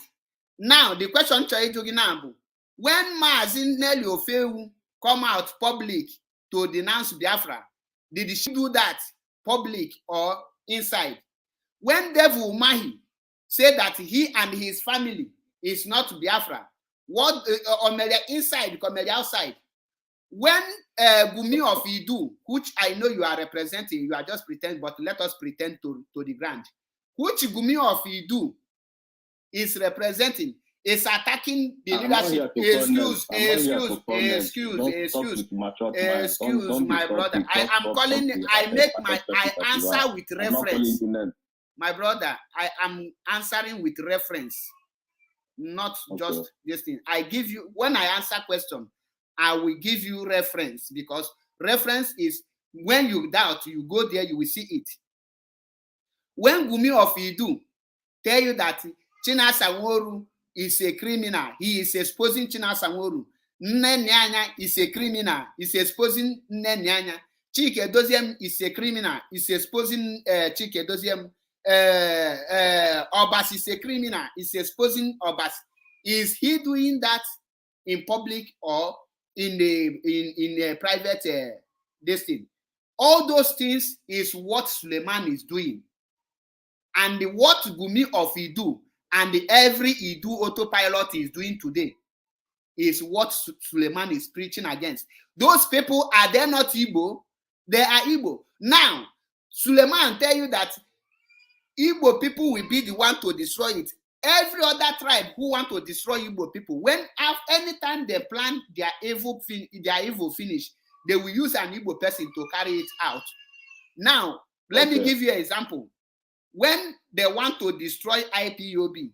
Now the question to when Mazin Nelly Oforewu come out public to denounce Biafra, did she do that public or inside? When Devil Mahi said that he and his family is not Biafra, what on inside, come outside? When Gumi Of Iduu, which I know you are representing, you are just pretending, but let us pretend to the ground. Which Gumi Of Iduu is representing, is attacking the leadership. Excuse, my brother. I am calling. I answer with reference. My brother, I am answering with reference, not just this thing. I give you when I answer question, I will give you reference because reference is when you doubt, you go there, you will see it. When Gumi Of Iduu tell you that Chinasa Nworu is a criminal, he is exposing Chinasa Nworu. Nnenyanya is a criminal, is exposing Nnenyanya. Chike Doziem is a criminal, is exposing Chike Doziem. Obas is a criminal, is exposing Obas. Is he doing that in public or in a private this thing? All those things is what Suleiman is doing. And what Gumi of Iduu and every Iduu autopilot is doing today is what Suleiman is preaching against. Those people, are they not Igbo? They are Igbo. Now, Suleiman tell you that Igbo people will be the one to destroy it. Every other tribe who want to destroy Igbo people, when anytime they plan their evil finish, they will use an Igbo person to carry it out. Now, let me give you an example. When they want to destroy IPOB,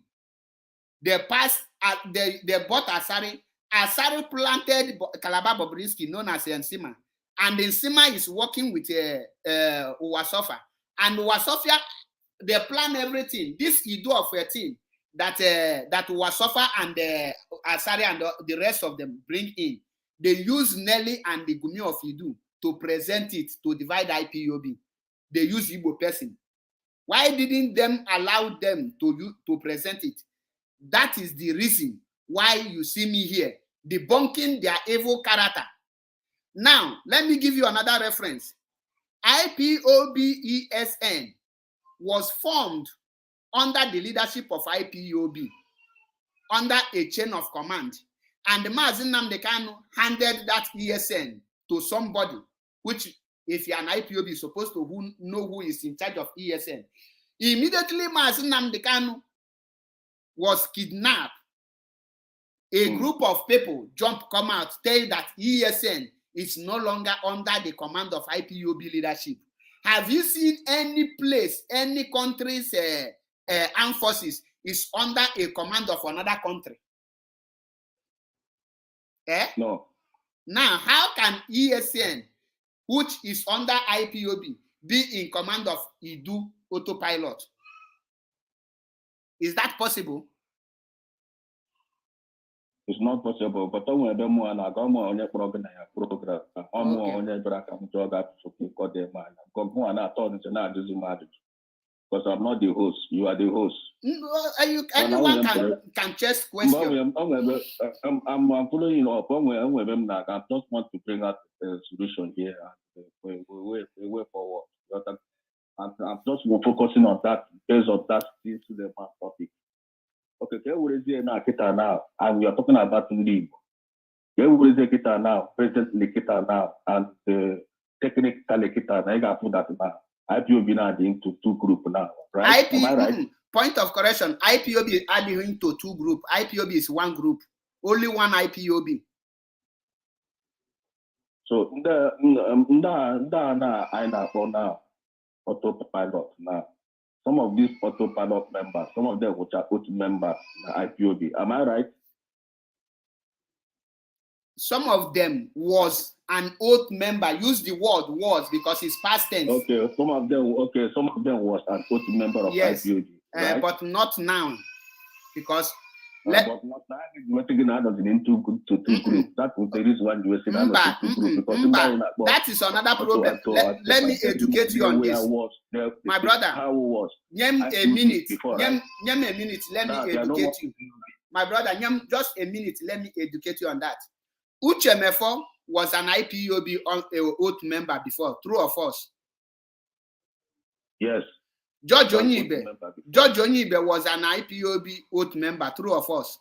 they bought Asari. Asari planted Calabar Bobrisky, known as Nsima. And Nsima is working with Uwasofa. And Uwasofa, they plan everything. This Iduu of a team that Uwasofa and Asari and the rest of them bring in, they use Nelly and the Gumi of Iduu to present it, to divide IPOB. They use Igbo person. Why didn't them allow them to present it? That is the reason why you see me here, debunking their evil character. Now, let me give you another reference. IPOB-ESN was formed under the leadership of IPOB, under a chain of command. And Mazi Nnamdi Kanu handed that ESN to somebody, which, if you're an IPOB, is supposed to know who is in charge of ESN. Immediately, Mazi Nnamdi Kanu was kidnapped. A group of people come out, tell that ESN is no longer under the command of IPOB leadership. Have you seen any place, any country's armed forces is under a command of another country? No. Now, how can ESN, which is under IPOB, be in command of Iduu autopilot? Is that possible? It's not possible, but I'm going to on your program. I'm on your program. Because I'm not the host, you are the host. Anyone can just question. I'm following up. I just want to bring out a solution here and way forward. I'm just focusing on that based on that topic. Okay, now, and we are talking about Ndi. Kita now, presently Kita now, and technically Kita now. I got put that now. IPOB now into two groups now, right? Am I right? Point of correction: IPOB is adding into two groups. IPOB is one group, only one IPOB. So I now autopilot now. Some of these autopilot members, some of them which are oath members, IPOB. Am I right? Some of them was an oath member. Use the word was because it's past tense. Okay, some of them was an oath member of IPOB. Right? But not now, because but not now. We're taking out into two groups. That was the reason why you were saying that is another problem. Let me educate you on this, my brother. How was? A minute. Let me educate you, my brother. Just a minute. Let me educate you on that. Uche Mefo was an IPOB oath member before. True or false? Yes. George Onyibe was an IPOB oath member. True or false?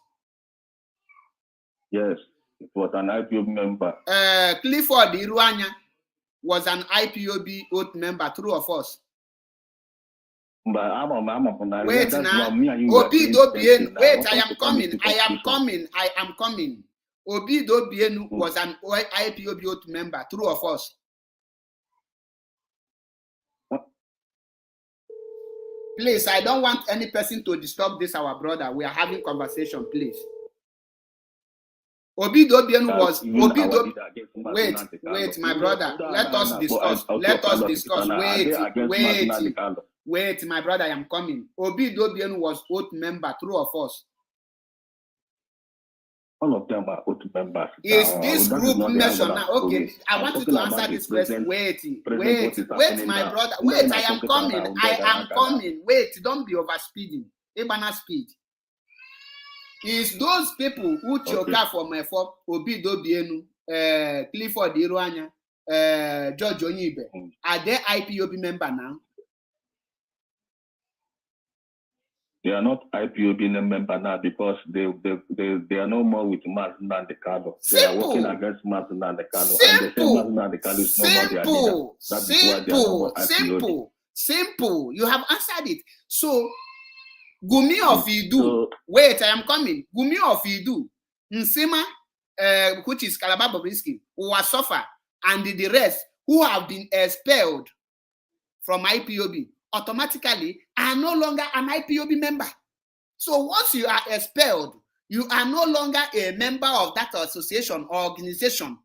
Yes, it was an IPOB member. Clifford Iruanya was an IPOB oath member. True or false? But wait now. Wait, I am coming. Obido Bienu was an IPOB oath member. True or false? Please, I don't want any person to disturb this, our brother. We are having conversation, please. Obido Bienu was Wait, my brother. Let us discuss. Wait, my brother, I am coming. Obido Bienu was oath member. True or false? All of them are oath members. Is this group mentioned now? Okay, I want you to answer this question. Wait, my brother. Wait, I am coming. Wait, don't be overspeeding. Ebana speed. is those people who choka from Obi Dobienu, Clifford Iruanya, George Onyibe. Are they IPOB member now? They are not IPOB member now because they are no more with Mazin and the Carlo. They are working against Mazin and the Carlo. And they say Mazin and the Carlo is no more their leader. That is why they are no more IPOB. Simple. You have answered it. So, Gumi of Iduu. Wait, I am coming. Gumi of Iduu. Nsima, which is Calabar Bobrisky, Wasofa, and the rest who have been expelled from IPOB automatically are no longer an IPOB member. So once you are expelled, you are no longer a member of that association or organization.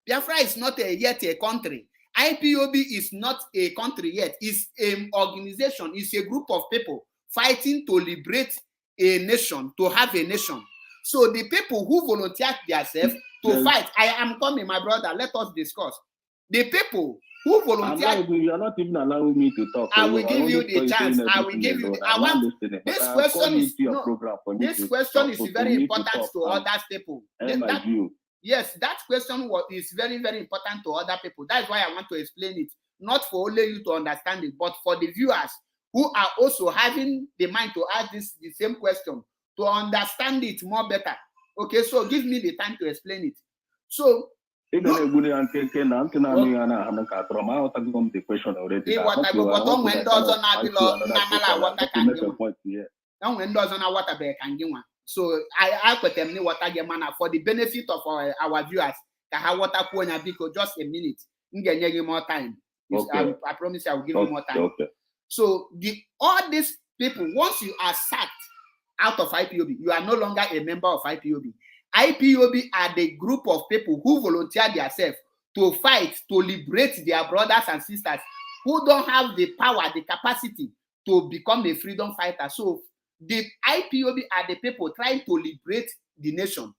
Biafra is not yet a country. IPOB is not a country yet. It's an organization. It's a group of people fighting to liberate a nation, to have a nation. So the people who volunteered themselves to fight, I am coming, my brother, let us discuss. The people who volunteered. You are not even allowing me to talk. I will give you the chance. I will give you. I want. This question is no. This question is very important to other people. Yes, that question is very, very important to other people. That's why I want to explain it, not for only you to understand it, but for the viewers who are also having the mind to ask the same question to understand it more better. Okay, so give me the time to explain it. So. I'm the question already. So I put them in water for the benefit of our viewers. Just a minute. More time. Okay. I promise I will give you more time. Okay. So all these people, once you are sacked out of IPOB, you are no longer a member of IPOB. IPOB are the group of people who volunteer themselves to fight, to liberate their brothers and sisters who don't have the power, the capacity to become a freedom fighter. So the IPOB are the people trying to liberate the nation.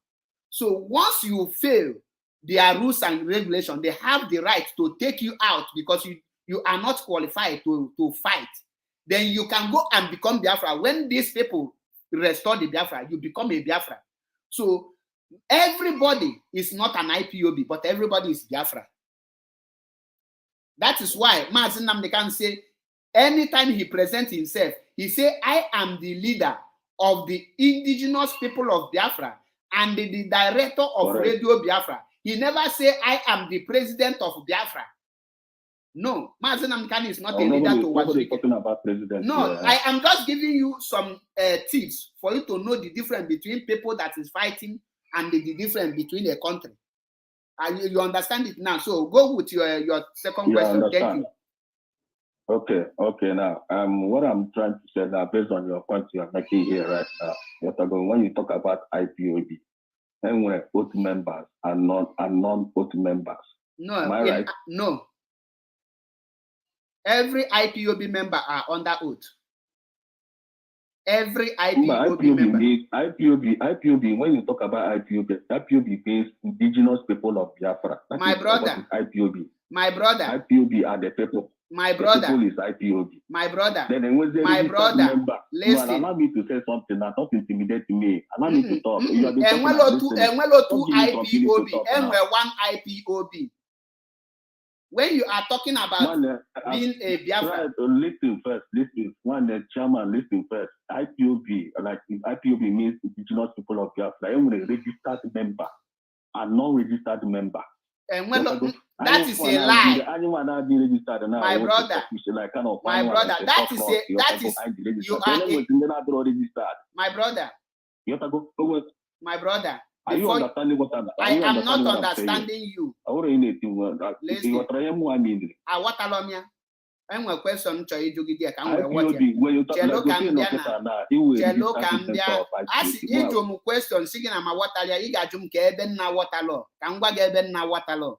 So once you fail their rules and regulations, they have the right to take you out because you are not qualified to fight. Then you can go and become Biafra. When these people restore the Biafra, you become a Biafra. So everybody is not an IPOB, but everybody is Biafra. That is why Mazin Nnamdi can say, anytime he presents himself, he say, I am the leader of the indigenous people of Biafra and the director of Radio Biafra. He never say, I am the president of Biafra. No, Mazin Nnamdi is not a leader to watch. Talking about president. No, yeah. I am just giving you some tips for you to know the difference between people that is fighting and the difference between a country. And you understand it now. So go with your second question. Thank you. Okay. Now, what I'm trying to say now, based on your point you are making here right now, when you talk about IPOB, and when oath members are non-oath members. No, am I right? No. Every IPOB member are under oath. Every IPOB member. IPOB, when you talk about IPOB means indigenous people of Biafra. My brother. IPOB. My brother. IPOB are the people. My brother. The people is IPOB. My brother. Then when they my brother. Member, listen. Allow me to say something. Not intimidate me. Allow me to talk. And two IPOB. And we're one IPOB. When you are talking about being a Biafra, listen first. When the chairman, listen first. IPOB, like IPOB means indigenous people of Biafra. And when a registered member, a non-registered member. And that is a lie. My brother, that is you are my brother. My brother. Are you understanding what I am not understanding you. Listen. Waterloo. I'm a question to you. As you question, singing I'm a Waterloo, you got to get na Waterloo. Can we get na Waterloo?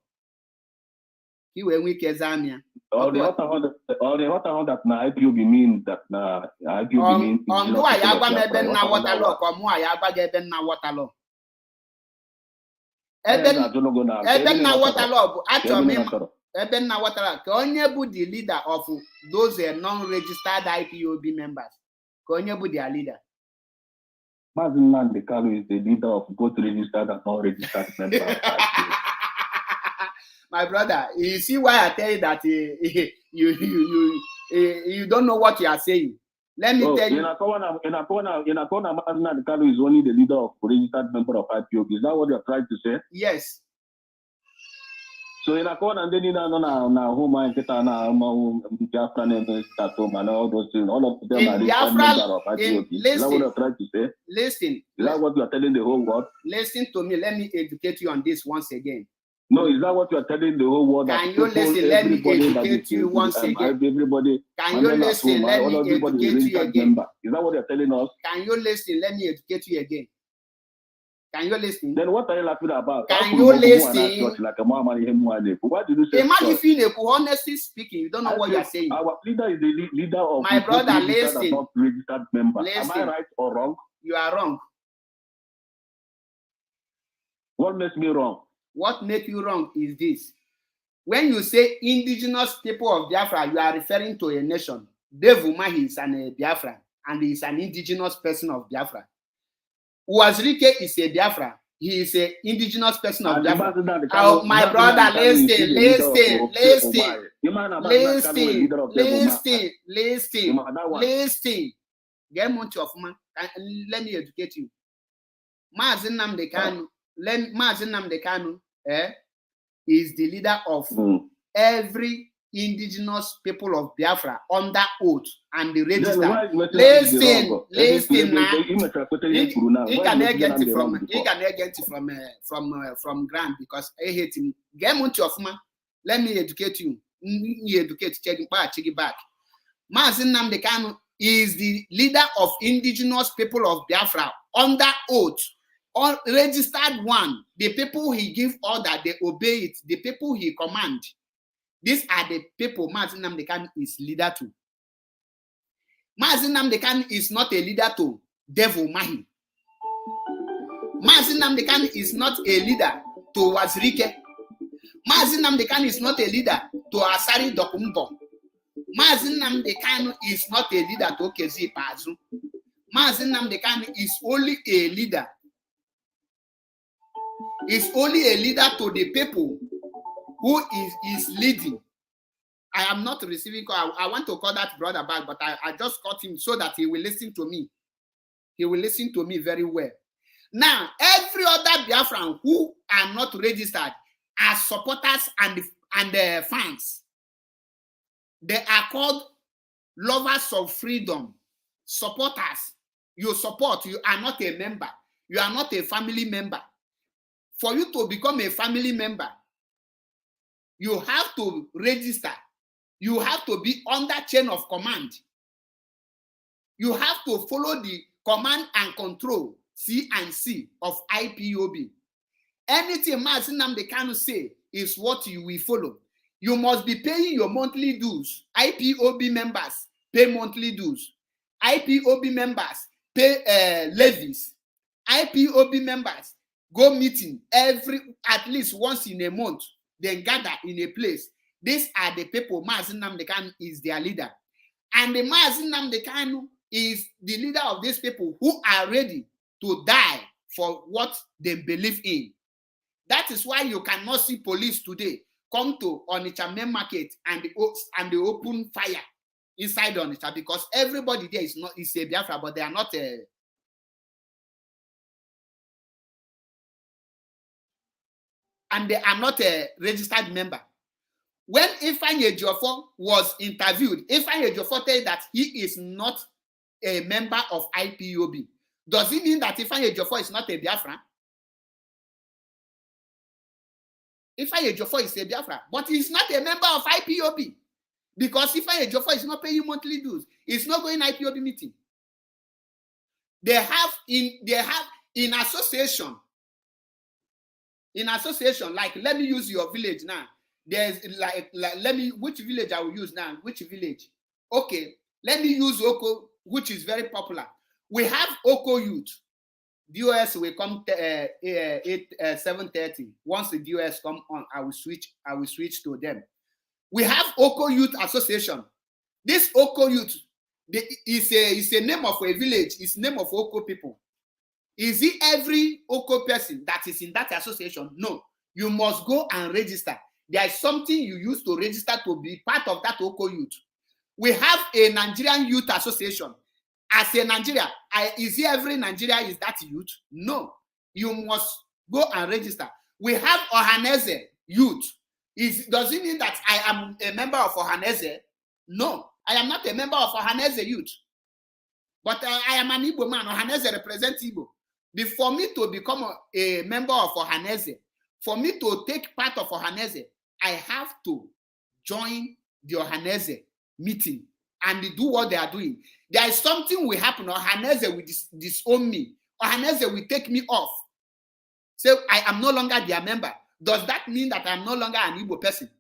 He will weak Zamia. Or the Waterloo that na IPOB means that na IPOB means. On who I have na Waterloo, or more I have na Waterloo. Eben na Waterloo, actually, Eben na Waterloo, Konye bu the leader of those non-registered IPOB members. Konye bu their leader. Mazin Nandekalu is the leader of both registered and non-registered members of IPOB. My brother, you see why I tell you that you don't know what you are saying. Let me tell you. In Akona, Mazin Nandekalu is only the leader of registered member of IPOB. Is that what you're trying to say? Yes. So in Akona, and then in home and Biafra and all those things, all of them are registered members of IPOB. Is that what you're trying to say? Listen. Is that what you're telling the whole world? Listen to me. Let me educate you on this once again. No, is that what you are telling the whole world? Can you listen? Let me educate you once again. Everybody. Can you listen? Let me educate you again. Is that what you're telling us? Can you listen? Let me educate you again. Can you listen? Then what are you laughing about? Can you listen? Like a what did you say? Imagine, honestly speaking, you don't know what you're saying. Our leader is the leader of my brother. Listen. Not registered member. Listen. Am I right or wrong? You are wrong. What makes me wrong? What makes you wrong is this. When you say indigenous people of Biafra, you are referring to a nation. Dave Umahi is an Biafra and he is an indigenous person of Biafra. Uwazirike is a Biafra. He is an indigenous person of Biafra. Oh, my brother, listen. Get much of man. Let me educate you. Mazin Nnamdi Kanu is the leader of every indigenous people of Biafra under oath and the register. Listen now. He cannot get it from Grant because I hate him. Get much of man. Let me educate you. Check back. Mazin Nnamdi Kanu is the leader of indigenous people of Biafra under oath. Or registered one, the people he give order, they obey it. The people he command. These are the people Mazin Nnamdi Kanu is leader to. Mazin Nnamdi Kanu is not a leader to Devil Mahi. Mazin Nnamdi Kanu is not a leader to Wazirike. Mazin Nnamdi Kanu is not a leader to Asari Dokumbo. Mazin Nnamdi Kanu is not a leader to Okezi Pazu. Mazin Nnamdi Kanu is only a leader. Is only a leader to the people who is leading. I am not receiving call. I want to call that brother back, but I just caught him so that he will listen to me. He will listen to me very well. Now, every other Biafran who are not registered are supporters and fans. They are called lovers of freedom. Supporters. You support. You are not a member. You are not a family member. For you to become a family member, you have to register. You have to be under chain of command. You have to follow the command and control, C&C of IPOB. Anything Mazin Nnamdi Kanu say is what you will follow. You must be paying your monthly dues. IPOB members pay monthly dues. IPOB members pay levies. IPOB members go meeting at least once in a month, then gather in a place. These are the people Mazin Nnamdi Kanu is their leader. And the Mazin Nnamdi Kanu is the leader of these people who are ready to die for what they believe in. That is why you cannot see police today come to Onitsha main market and they open fire inside Onitsha because everybody there is a Biafra, but they are not and they are not a registered member. When Ifeanyi Ejiofor was interviewed, Ifeanyi Ejiofor said that he is not a member of IPOB. Does it mean that Ifeanyi Ejiofor is not a Biafra? Ifeanyi Ejiofor is a Biafra, but he's not a member of IPOB because Ifeanyi Ejiofor is not paying monthly dues. He's not going IPOB meeting. They have in association. In association, like let me use your village now. There's which village I will use now? Which village? Okay, let me use Oko, which is very popular. We have Oko Youth. DOS will come 7:30. Once the DOS come on, I will switch to them. We have Oko Youth Association. This Oko Youth is a name of a village. It's name of Oko people. Is it every Oko person that is in that association? No. You must go and register. There is something you use to register to be part of that Oko youth. We have a Nigerian Youth Association. As a Nigeria, is it every Nigeria is that youth? No. You must go and register. We have Ohaneze Youth. Does it mean that I am a member of Ohaneze? No. I am not a member of Ohaneze Youth. But I am an Igbo man. Ohaneze represents Igbo. For me to become a member of Ohaneze, for me to take part of Ohaneze, I have to join the Ohaneze meeting and do what they are doing. There is something will happen. Ohaneze will disown me. Ohaneze will take me off. So I am no longer their member. Does that mean that I am no longer an Igbo person?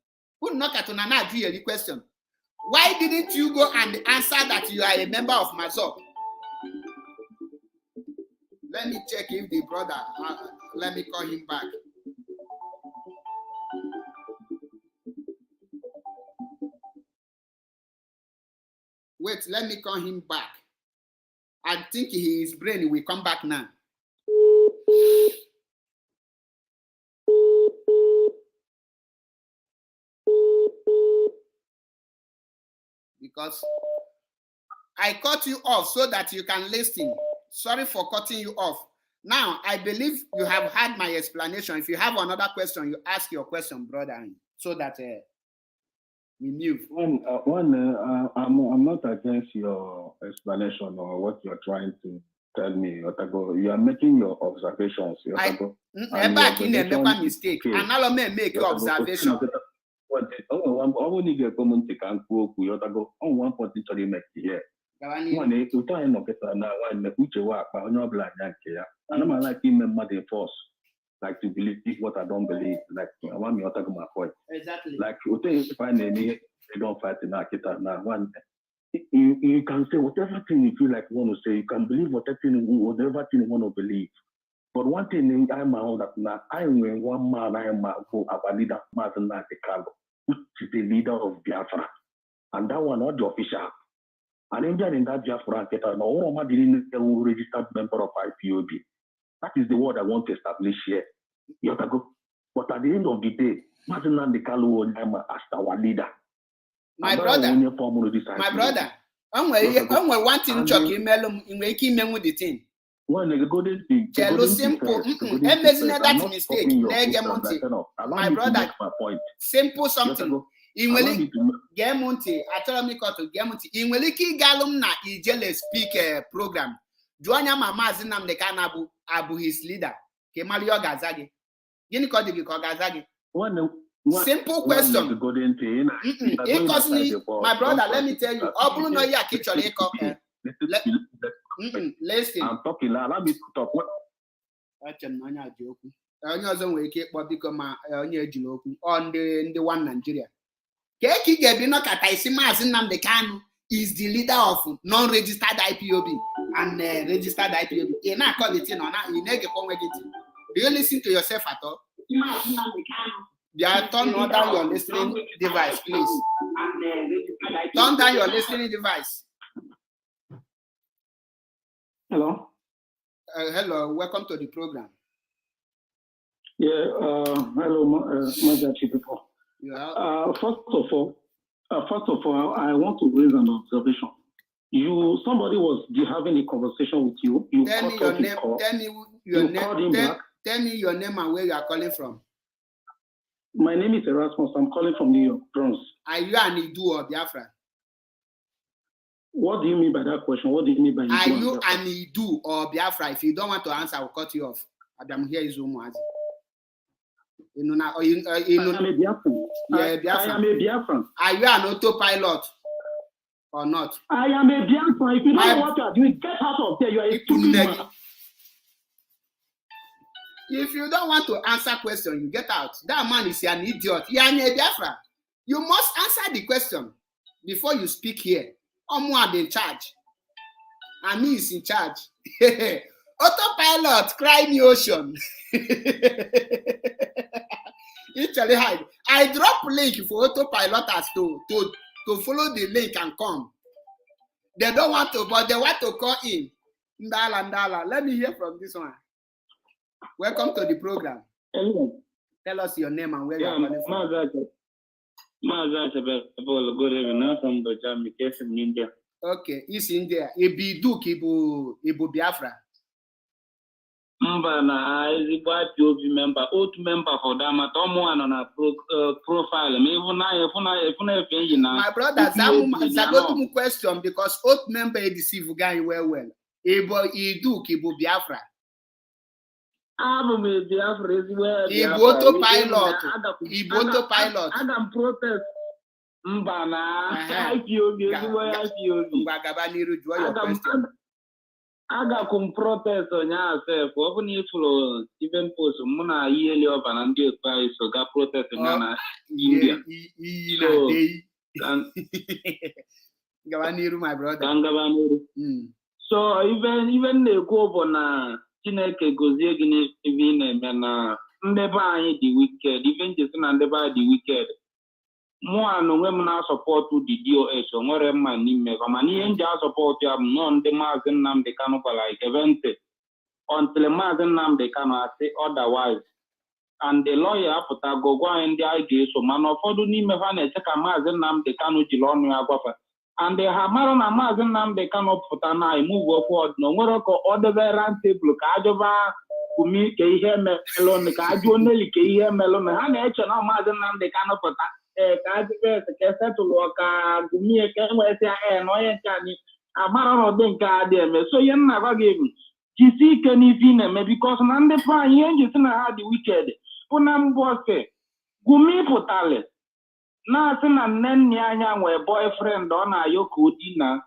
Who knock at Onana agree question? Why didn't you go and answer that you are a member of Mazop? Let me check if the brother, let me call him back. Wait, let me call him back. I think his brain will come back now. Because I cut you off so that you can listen. Sorry for cutting you off. Now, I believe you have had my explanation. If you have another question, you ask your question, brother, so that we move. I'm not against your explanation or what you're trying to tell me, Otago. You are making your observations. Back in a mistake. And I'll make your observation. One like to believe what I don't believe. Like I want me to talk my point. Exactly. Like if I they don't fight in Akita now. One you can say whatever thing you feel like you want to say, you can believe whatever thing you want to believe. But one thing I'm that now I am one man, I am a leader, Martin Nakekalo, which is the leader of Biafra. And that one not the official. And Indian in that Biafra no one didn't registered member of IPOB. That is the word I want to establish here. But at the end of the day, Martin Nakekalo as our leader. My brother, I'm one thing chuck email in making them with the thing. One golden thing. Simple. That mistake. My brother, simple something. In Weliki, Gemunti, Atomico to Gemunti. In Weliki Galumna, Ijele speak program. Joanya Mama Zinam de Kanabu, Abu his leader. Kemalio Gazagi. Yinikodi Gazagi. Simple question. It cost me, my brother, let me tell you. Listen. I'm talking now. Let me talk. On the one Nigeria. Keki Gebino Kataisima Zinam Kanu is the leader of non-registered IPOB and registered IPOB. Do you listen to yourself at all? Yeah, turn down your listening device, please. Turn down your listening device. Hello. Hello, welcome to the program. Yeah, hello, my people. Yeah. First of all, I want to raise an observation. Somebody was having a conversation with you. Tell me your name. Tell me your name and where you are calling from. My name is Erasmus. I'm calling from New York, Bronx. Are you an Iduu or Biafra? What do you mean by that question? What do you mean by Iduu? Are you an Iduu or Biafra? If you don't want to answer, I will cut you off. I'm here is Umuazi. I am a Biafran. Yeah, Biafra. I am a Biafran. Are you an autopilot or not? I am a Biafran. If you don't know what you are doing, get out of there. You are a stupid man. If you don't want to answer question, you get out. That man is an idiot. You are a Biafra. You must answer the question before you speak here. Omo in charge. And me is in charge. Autopilot, cry me ocean. Actually, I drop link for autopiloters to follow the link and come. They don't want to, but they want to call in. Ndala. Let me hear from this one. Welcome to the program. Tell us your name and where you are calling from. Good evening. I'm from Bajam, in India. Okay, it's India. Ibidu Ibu Biafra. Na IPOB member, old member for them at on a profile. My brother, Zagotum question because old member deceive guy well. Ibu Biafra. Biafra is where Ibu autopilot. Adam protest. IPOB is where IPOB. Aga kum protest onya self open iflo even post muna yeli over and do price so ga protest na India. Gabaniru, my brother. So even the go na Chineke gozie gini even na ndeba anyị the wicked even just na ndeba the wicked. More no women support to the DOS or more money make money and just support you non the Mazen Nam de Cano like event until Mazen Nam de Cano say otherwise. And the lawyer put a go and the idea so man of all ni me van check a Mazen Nam de Cano Gilon Agapa. And they have Maron a Mazen Nam de Cano put an eye move forward no more other round table Kajova. Gumi Melon the Kajo Nelly Melon and H and Mazen Nam de Cano put Gumi so you never gave me. GC can even because none the fine you had the wicked. Punam Bosse Gumi Potale. Nothing and then Yanya boyfriend on a Yoko dinner.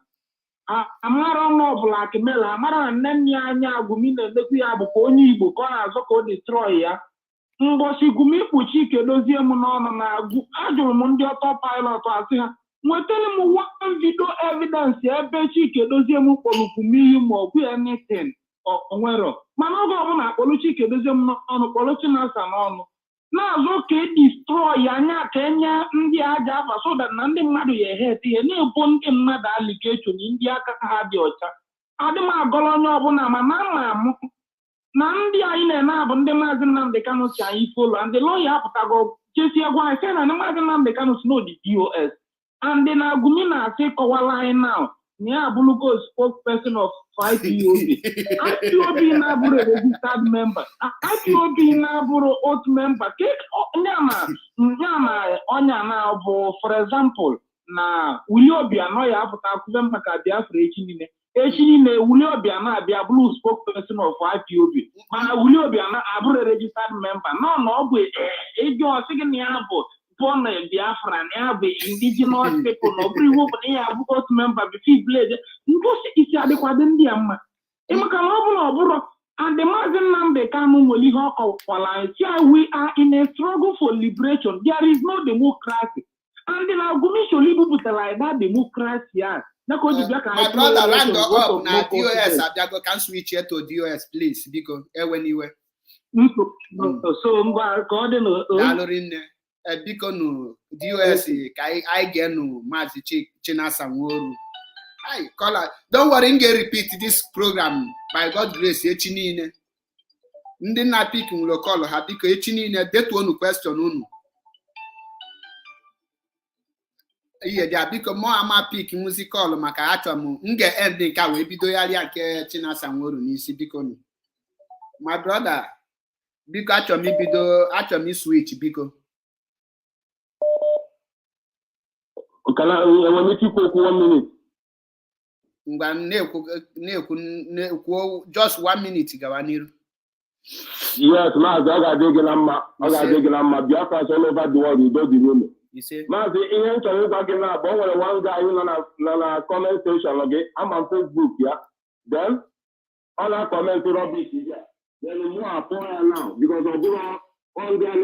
Amara no black mail, Amara and then Yanya Gumina, the Piaboni book on a Zoko destroyer. Mbosi Gumi Puchike dozie mu no na ajuru mu ndi autopilot asị ha nwetele mu one video evidence ebe Chike dozie mu kpolukumi mu ogwu anything onwero mana ogo ọbụ na kpolu Chike dozie mu ọnụ kpolu Chinasa n'ọnụ na-azụ ka destroy anya ka enye ndị aja afa so that na ndị mmadụ ya hate ihe na-ebo ndị mmadụ allegation ndị aka ha dị ọcha adị m agọrọ onye ọbụla mana ama Nandi I na ndị Maazị Nnamdi Kanu si anyị follow and the lawyer apụtago chesi egwu anyị sị na ndị Maazị Nnamdi Kanu know the DOS and then Gumi na-asị kọwala anyị now na ya abụrụgo spokesperson of IPOB. IPOB na-abụrụ registered member, IPOB na-abụrụ oath member. Onya na bụ for example na Willie Obianọ ya apụta akwụkwọ maka Biafra echi niile. Willie Obianọ abịa blue spokesperson of IPOB. Mana Willie Obianọ abụrụ registered member. No, bụ ego ọsịgị na ya bụ born Biafra na ya bụ indigenous people na ọbụrụ iwu bụ na ya bụ oath member before blade. Ngosi isi adịkwado ndị a mma. Ịmaka na ọ bụrụ and the Maazị Nnamdi Kanu nwere ihe ọ kọwara we are in a struggle for liberation. There is no democracy. And then Gumi Sholibu put like that democracy. My brother, round up now. DOS, Abjago can switch here to DOS, please, because anyway. So, because DOS, I get no Mazi Chinasa Woru. Hi, caller. Don't worry, repeat this program by God's grace. Echinine. Ndi na pick will call her because Echinine, that one question. Yeah, they are because more ama pick musical maka achọm nge end ka we bido yali nke Chinasa Nworu n'isi biko nu. My brother, biko achọm switch biko. Okala we make you 1 minute. Ngwa na-ekwu just 1 minute gawa n'iru. Yes, Maazị ọ ga-adị gị na mma Biafra all over the world udo dị n'ụlọ. Maazị ihe nchọrọ ịgwa gị na bụ o nwere one guy nọ na comment section gị ama Facebook ya then ọ na-comment rubbish ya then mụ apụ ya now because ọ bụrụ ndị a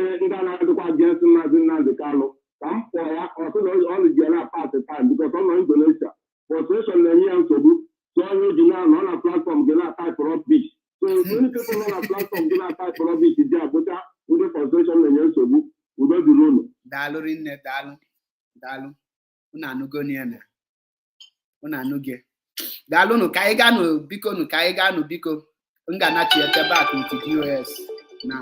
na-adịkwa against Maazị Nnamdi Kanu ka m kpọọ ya ọtụ na ọ ji na part time because ọ nọ Indonesia frustration na-enye ya nsogbu so onye ji na nọ na platform gị na type rubbish so many people nọ na platform gị na type rubbish dị abụcha ndị frustration na-enye nsogbu udo dịrị unu. Daalụ rinne, daalụ. Unu anụgo na unu anụge. Galunu kaigano biko nu kaigano biko. Ngana chiete back with the DOS now.